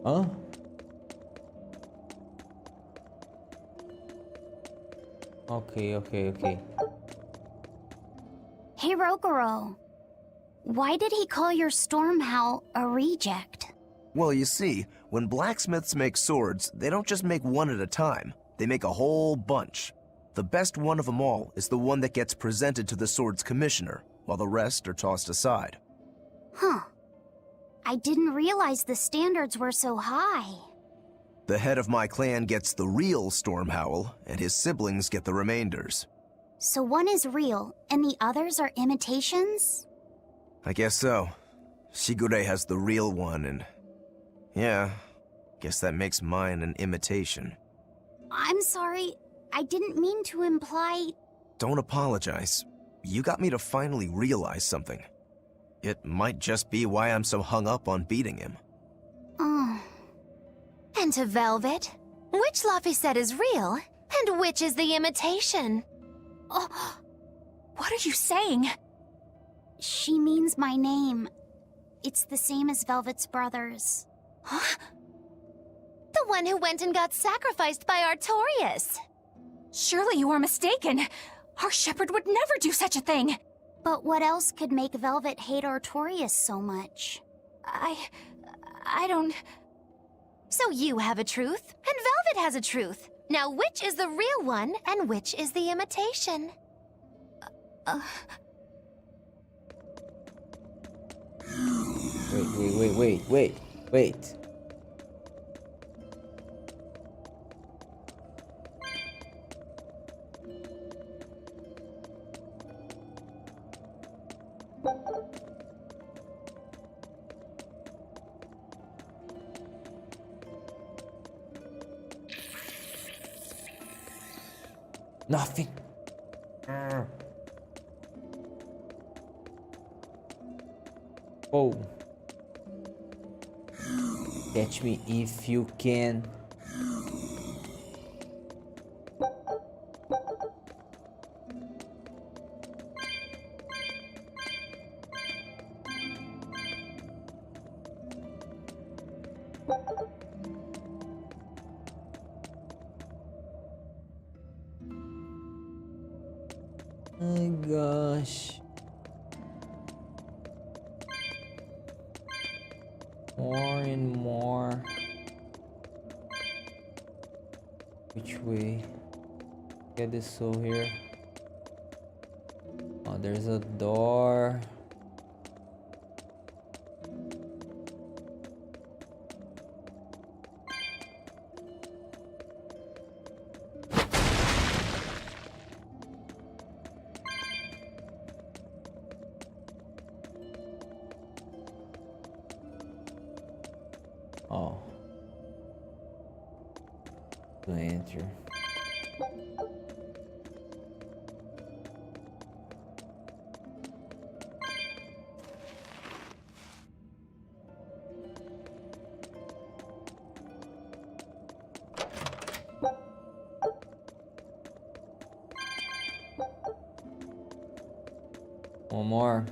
Huh? Okay. Hey, Rokuro. Why did he call your storm howl a reject? Well, you see, when blacksmiths make swords, they don't just make one at a time. They make a whole bunch. The best one of them all is the one that gets presented to the sword's commissioner, while the rest are tossed aside. Huh. I didn't realize the standards were so high. The head of my clan gets the real storm howl, and his siblings get the remainders. So one is real, and the others are imitations? I guess so. Shigure has the real one, and... yeah, guess that makes mine an imitation. I'm sorry, I didn't mean to imply... Don't apologize. You got me to finally realize something. It might just be why I'm so hung up on beating him. Oh. And to Velvet, which Laffyset is real, and which is the imitation? Oh, what are you saying? She means my name. It's the same as Velvet's brothers. Huh? The one who went and got sacrificed by Artorias. Surely you are mistaken. Our shepherd would never do such a thing. But what else could make Velvet hate Artorias so much? I don't... So you have a truth, and Velvet has a truth. Now which is the real one, and which is the imitation? Wait. Nothing. Oh. Catch me if you can. My gosh. More and more. Which way? Get this soul here. Oh, there's a door. Oh. To enter. One more.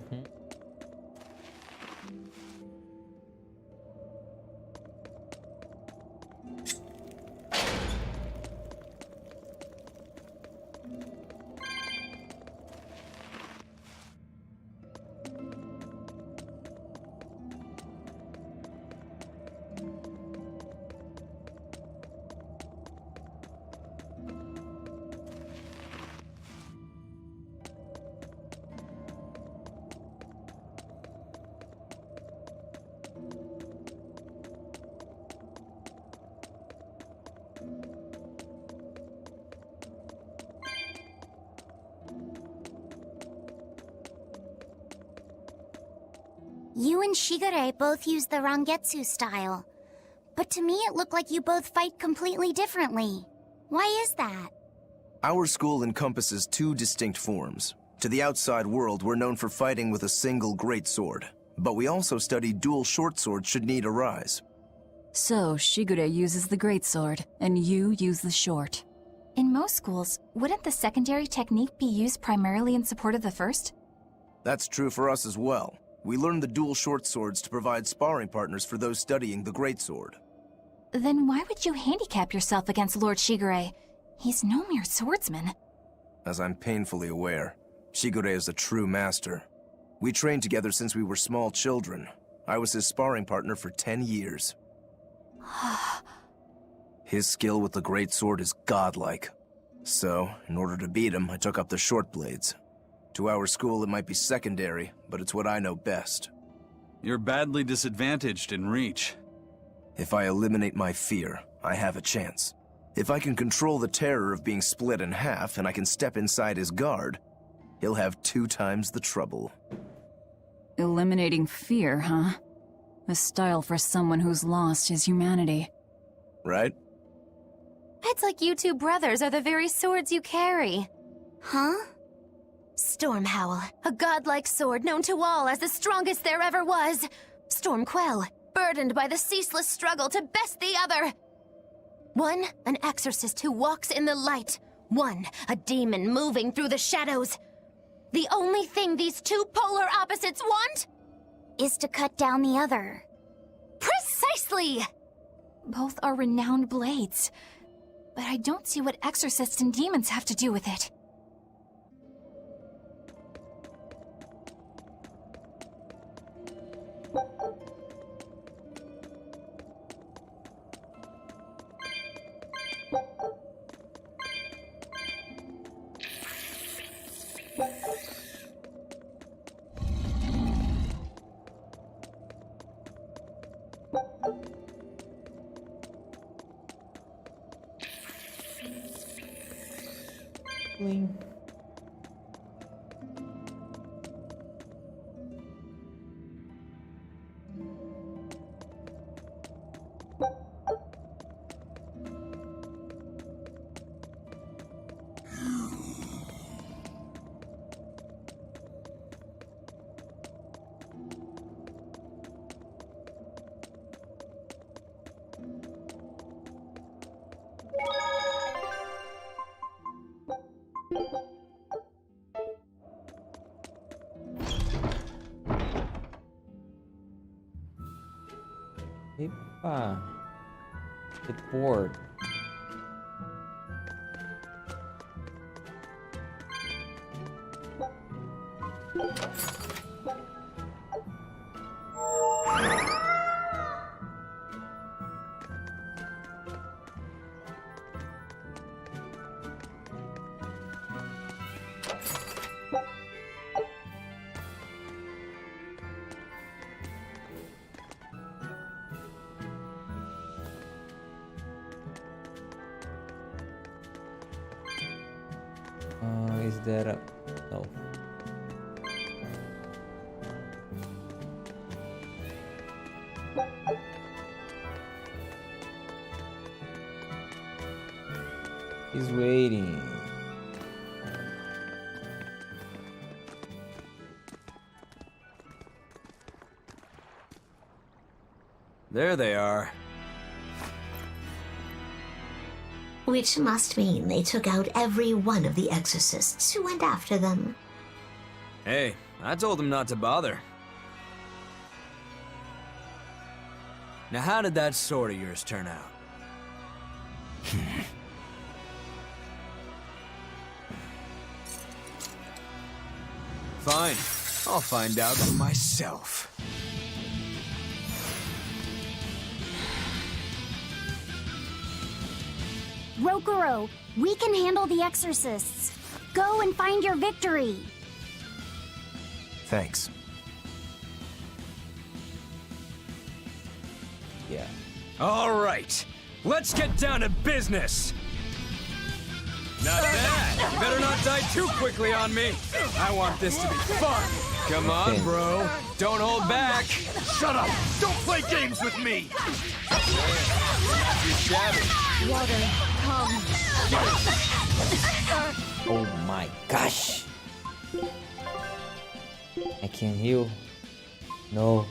You and Shigure both use the Rangetsu style. But to me it looked like you both fight completely differently. Why is that? Our school encompasses two distinct forms. To the outside world, we're known for fighting with a single great sword. But we also study dual short swords should need arise. So, Shigure uses the greatsword, and you use the short. In most schools, wouldn't the secondary technique be used primarily in support of the first? That's true for us as well. We learn the dual short swords to provide sparring partners for those studying the greatsword. Then why would you handicap yourself against Lord Shigure? He's no mere swordsman. As I'm painfully aware, Shigure is a true master. We trained together since we were small children. I was his sparring partner for 10 years. His skill with the greatsword is godlike. So, in order to beat him, I took up the short blades. To our school, it might be secondary, but it's what I know best. You're badly disadvantaged in reach. If I eliminate my fear, I have a chance. If I can control the terror of being split in half and I can step inside his guard, he'll have 2 times the trouble. Eliminating fear, huh? A style for someone who's lost his humanity. Right? It's like you two brothers are the very swords you carry. Huh? Stormhowl, a godlike sword known to all as the strongest there ever was. Stormquell, burdened by the ceaseless struggle to best the other. One, an exorcist who walks in the light. One, a demon moving through the shadows. The only thing these two polar opposites want is to cut down the other. Precisely! Both are renowned blades, but I don't see what exorcists and demons have to do with it. Bling. Epa. Get bored. Is there a... No. He's waiting. There they are. Which must mean they took out every one of the exorcists who went after them. Hey, I told them not to bother. Now how did that sword of yours turn out? Fine, I'll find out for myself. Rokuro, we can handle the exorcists. Go and find your victory. Thanks. Yeah. All right, let's get down to business. Not bad. You better not die too quickly on me. I want this to be fun. Come on, Okay. bro. Don't hold back. Shut up! Don't play games with me! Not too shabby. Water, come. Oh my gosh. I can't heal. No.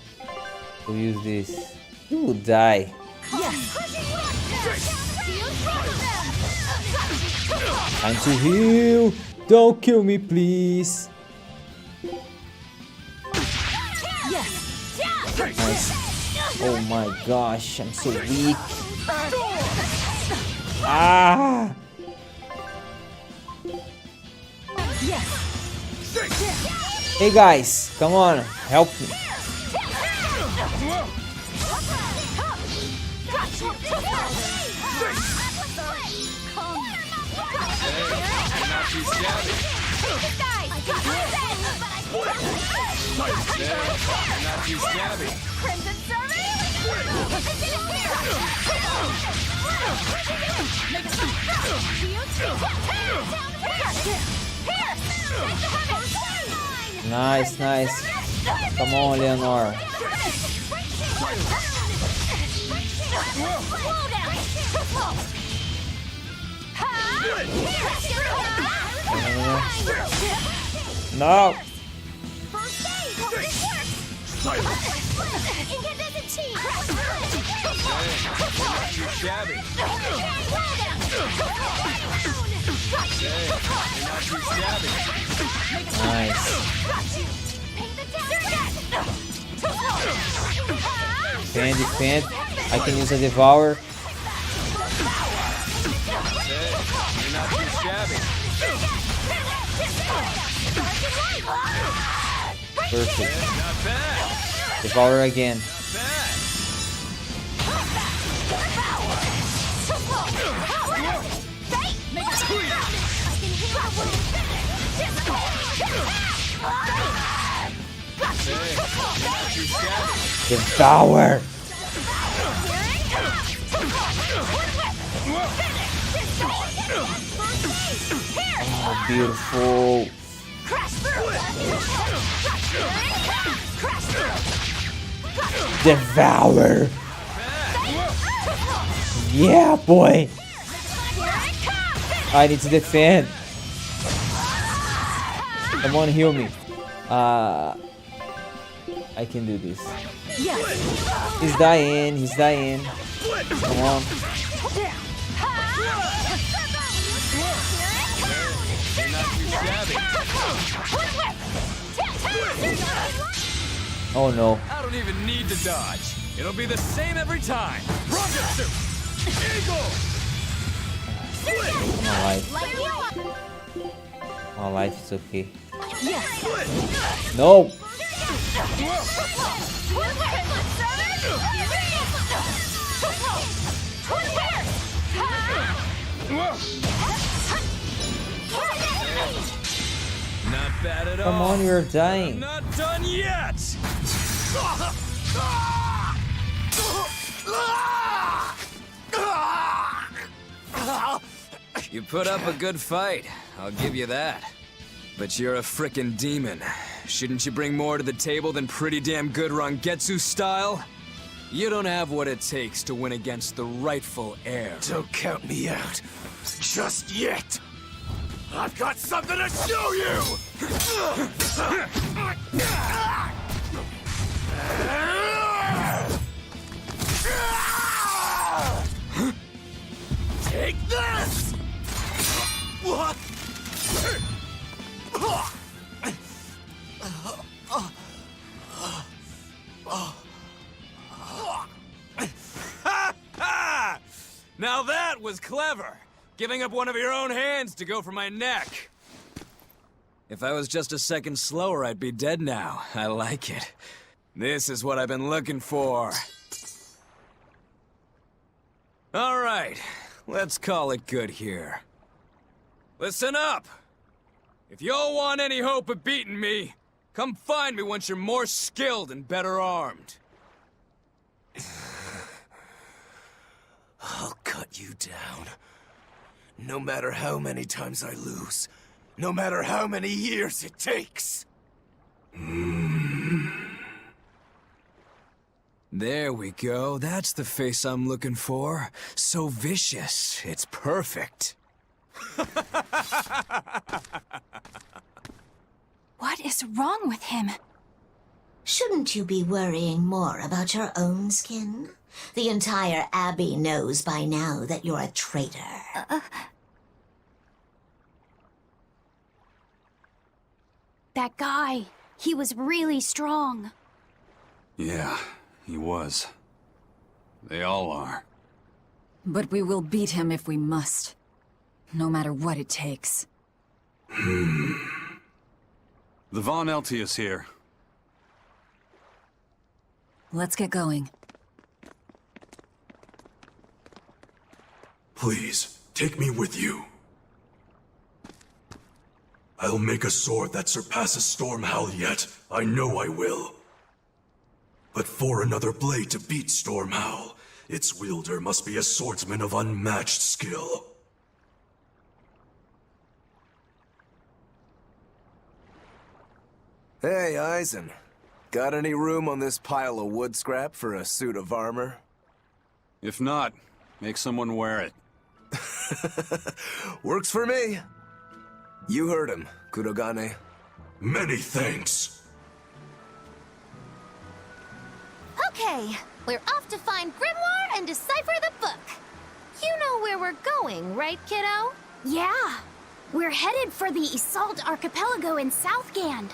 We'll use this. You will die. Time to heal. Don't kill me, please. Nice. Oh my gosh, I'm so weak. Ah! Hey guys, come on, help me. Not too shabby. Not too shabby. Nice, nice. Come on, Leonor. No. Not too shabby. Not too shabby. Nice. Defend, defend. I can use a devour. Not too shabby. Perfect. Not bad. Devour again. Bad. Not too shabby. Devour. Oh, beautiful. Devour. Yeah, boy. I need to defend. Come on, heal me. I can do this. He's dying. He's dying. Come on. Oh no. I don't even need to dodge. It'll be the same every time. Rocket Eagle! My life. My life is okay. No! Not bad at all. Come on, you're dying. I'm not done yet! You put up a good fight, I'll give you that. But you're a frickin' demon. Shouldn't you bring more to the table than pretty damn good Rangetsu style? You don't have what it takes to win against the rightful heir. Don't count me out. Just yet. I've got something to show you! Take this! What? Now that was clever! Giving up one of your own hands to go for my neck. If I was just a second slower, I'd be dead now. I like it. This is what I've been looking for. All right, let's call it good here. Listen up! If y'all want any hope of beating me, come find me once you're more skilled and better armed. I'll cut you down. No matter how many times I lose. No matter how many years it takes. There we go. That's the face I'm looking for. So vicious. It's perfect. What is wrong with him? Shouldn't you be worrying more about your own skin? The entire Abbey knows by now that you're a traitor. That guy, he was really strong. Yeah, he was. They all are. But we will beat him if we must. No matter what it takes. The Von Eltius here. Let's get going. Please, take me with you. I'll make a sword that surpasses Stormhowl yet. I know I will. But for another blade to beat Stormhowl, its wielder must be a swordsman of unmatched skill. Hey, Eisen. Got any room on this pile of wood scrap for a suit of armor? If not, make someone wear it. Works for me. You heard him, Kurogane. Many thanks. Okay, we're off to find Grimoire and decipher the book. You know where we're going, right, kiddo? Yeah, we're headed for the Isolde Archipelago in Southgand.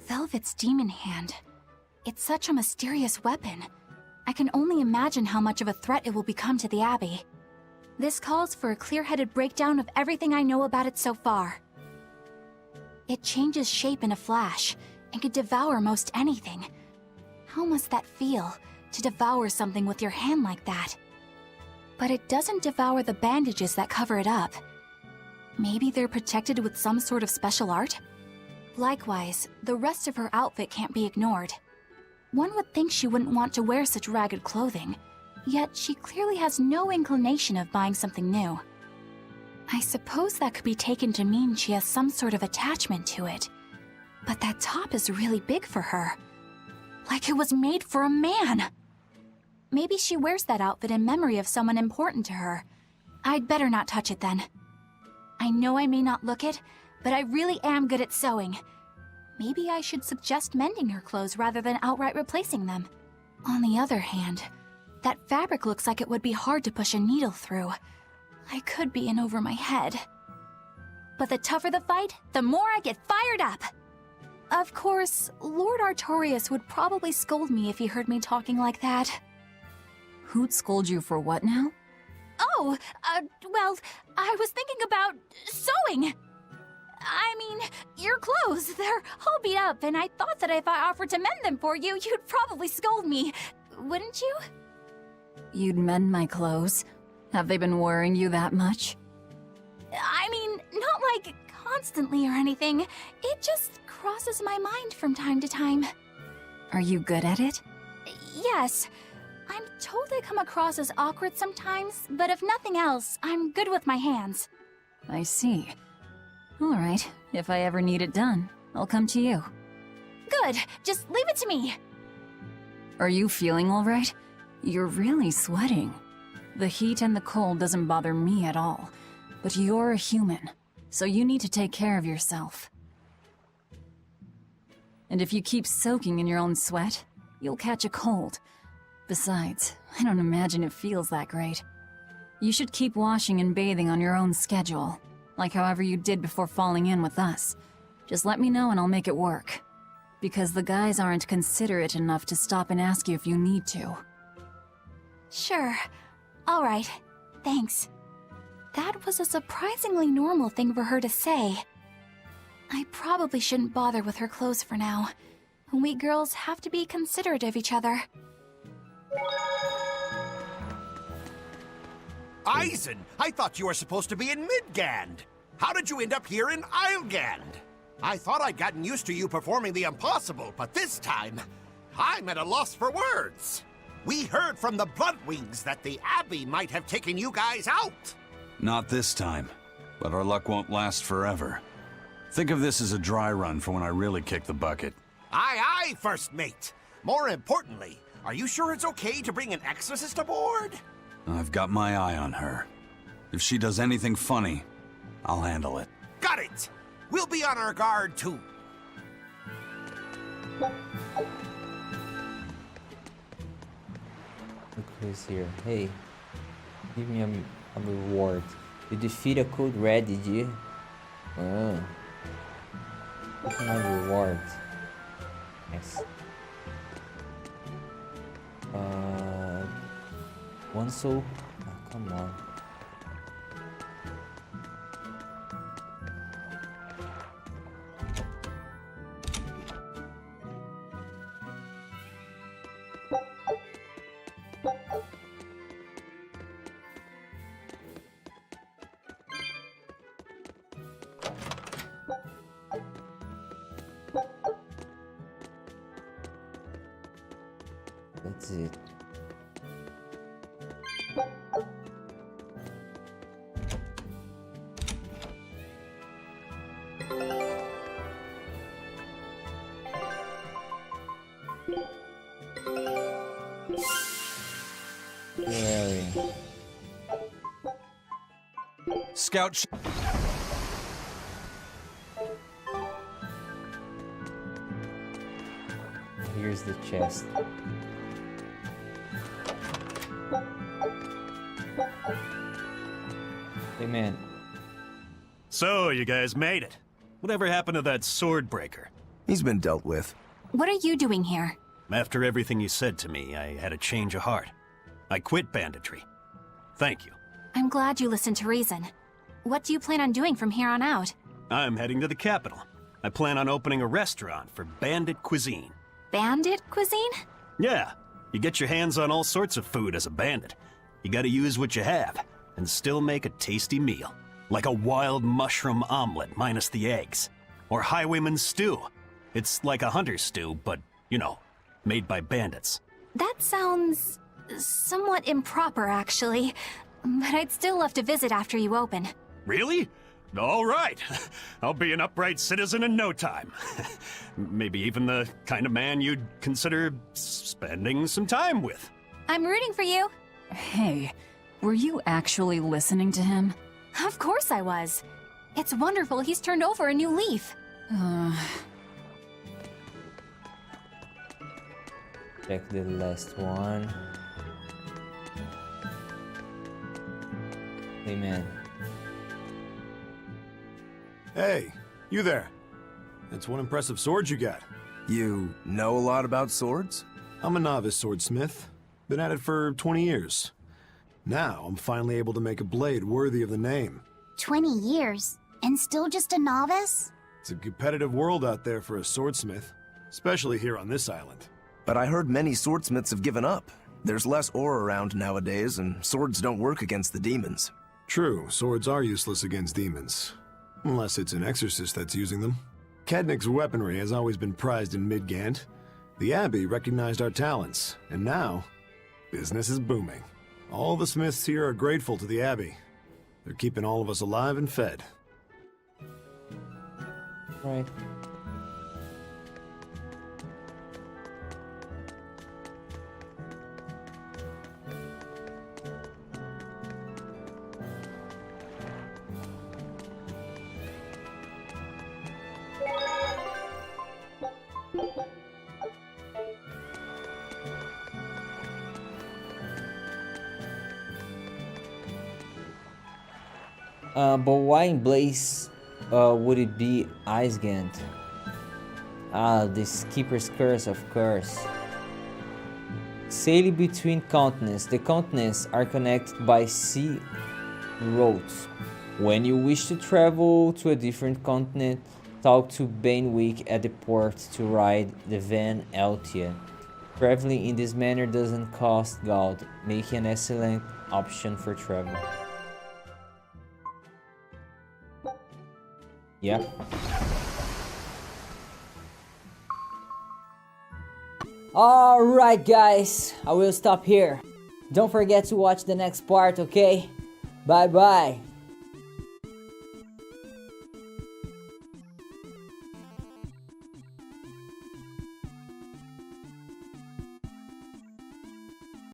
Velvet's demon hand. It's such a mysterious weapon. I can only imagine how much of a threat it will become to the Abbey. This calls for a clear-headed breakdown of everything I know about it so far. It changes shape in a flash, and could devour most anything. How must that feel, to devour something with your hand like that? But it doesn't devour the bandages that cover it up. Maybe they're protected with some sort of special art? Likewise, the rest of her outfit can't be ignored. One would think she wouldn't want to wear such ragged clothing, yet she clearly has no inclination of buying something new. I suppose that could be taken to mean she has some sort of attachment to it. But that top is really big for her. Like it was made for a man. Maybe she wears that outfit in memory of someone important to her. I'd better not touch it then. I know I may not look it, but I really am good at sewing. Maybe I should suggest mending her clothes rather than outright replacing them. On the other hand, that fabric looks like it would be hard to push a needle through. I could be in over my head. But the tougher the fight, the more I get fired up! Of course, Lord Artorius would probably scold me if he heard me talking like that. Who'd scold you for what now? Oh, well, I was thinking about sewing. I mean, your clothes, they're all beat up, and I thought that if I offered to mend them for you, you'd probably scold me. Wouldn't you? You'd mend my clothes? Have they been worrying you that much? I mean, not like constantly or anything. It just crosses my mind from time to time. Are you good at it? Yes. I'm told I come across as awkward sometimes, but if nothing else, I'm good with my hands. I see. All right, if I ever need it done, I'll come to you. Good, just leave it to me. Are you feeling all right? You're really sweating. The heat and the cold doesn't bother me at all, but you're a human, so you need to take care of yourself. And if you keep soaking in your own sweat, you'll catch a cold. Besides, I don't imagine it feels that great. You should keep washing and bathing on your own schedule, like however you did before falling in with us. Just let me know and I'll make it work. Because the guys aren't considerate enough to stop and ask you if you need to. Sure. All right. Thanks. That was a surprisingly normal thing for her to say. I probably shouldn't bother with her clothes for now. We girls have to be considerate of each other. Eisen, I thought you were supposed to be in Midgand. How did you end up here in Islegand? I thought I'd gotten used to you performing the impossible, but this time, I'm at a loss for words. We heard from the Bloodwings that the Abbey might have taken you guys out. Not this time, but our luck won't last forever. Think of this as a dry run for when I really kick the bucket. Aye, aye, First Mate. More importantly, are you sure it's okay to bring an exorcist aboard? I've got my eye on her. If she does anything funny, I'll handle it. Got it! We'll be on our guard, too. Look who's here. Hey, give me a reward. You defeat a code red, did you? Oh. What's my reward? Nice. One soul? Oh, come on. That's it. Scout. Here's the chest. Hey man. So, you guys made it. Whatever happened to that sword breaker? He's been dealt with. What are you doing here? After everything you said to me, I had a change of heart. I quit banditry. Thank you. I'm glad you listened to reason. What do you plan on doing from here on out? I'm heading to the capital. I plan on opening a restaurant for bandit cuisine. Bandit cuisine? Yeah, you get your hands on all sorts of food as a bandit. You gotta use what you have, and still make a tasty meal. Like a wild mushroom omelet minus the eggs. Or highwayman's stew. It's like a hunter's stew, but, you know, made by bandits. That sounds somewhat improper, actually. But I'd still love to visit after you open. Really? All right. I'll be an upright citizen in no time. Maybe even the kind of man you'd consider spending some time with. I'm rooting for you. Hey, were you actually listening to him? Of course I was. It's wonderful he's turned over a new leaf. Check the last one. Hey man. Hey, you there. That's one impressive sword you got. You know a lot about swords? I'm a novice swordsmith. Been at it for 20 years. Now, I'm finally able to make a blade worthy of the name. 20 years? And still just a novice? It's a competitive world out there for a swordsmith, especially here on this island. But I heard many swordsmiths have given up. There's less ore around nowadays, and swords don't work against the demons. True, swords are useless against demons. Unless it's an exorcist that's using them. Kednik's weaponry has always been prized in Midgand. The Abbey recognized our talents, and now, business is booming. All the smiths here are grateful to the Abbey. They're keeping all of us alive and fed. Right. But why in Blaze would it be Icegand? The Skipper's Curse, of course. Sailing between continents. The continents are connected by sea roads. When you wish to travel to a different continent, talk to Bainwick at the port to ride the Van Eltia. Traveling in this manner doesn't cost gold, making an excellent option for travel. Yep. Alright guys, I will stop here. Don't forget to watch the next part, okay? Bye bye.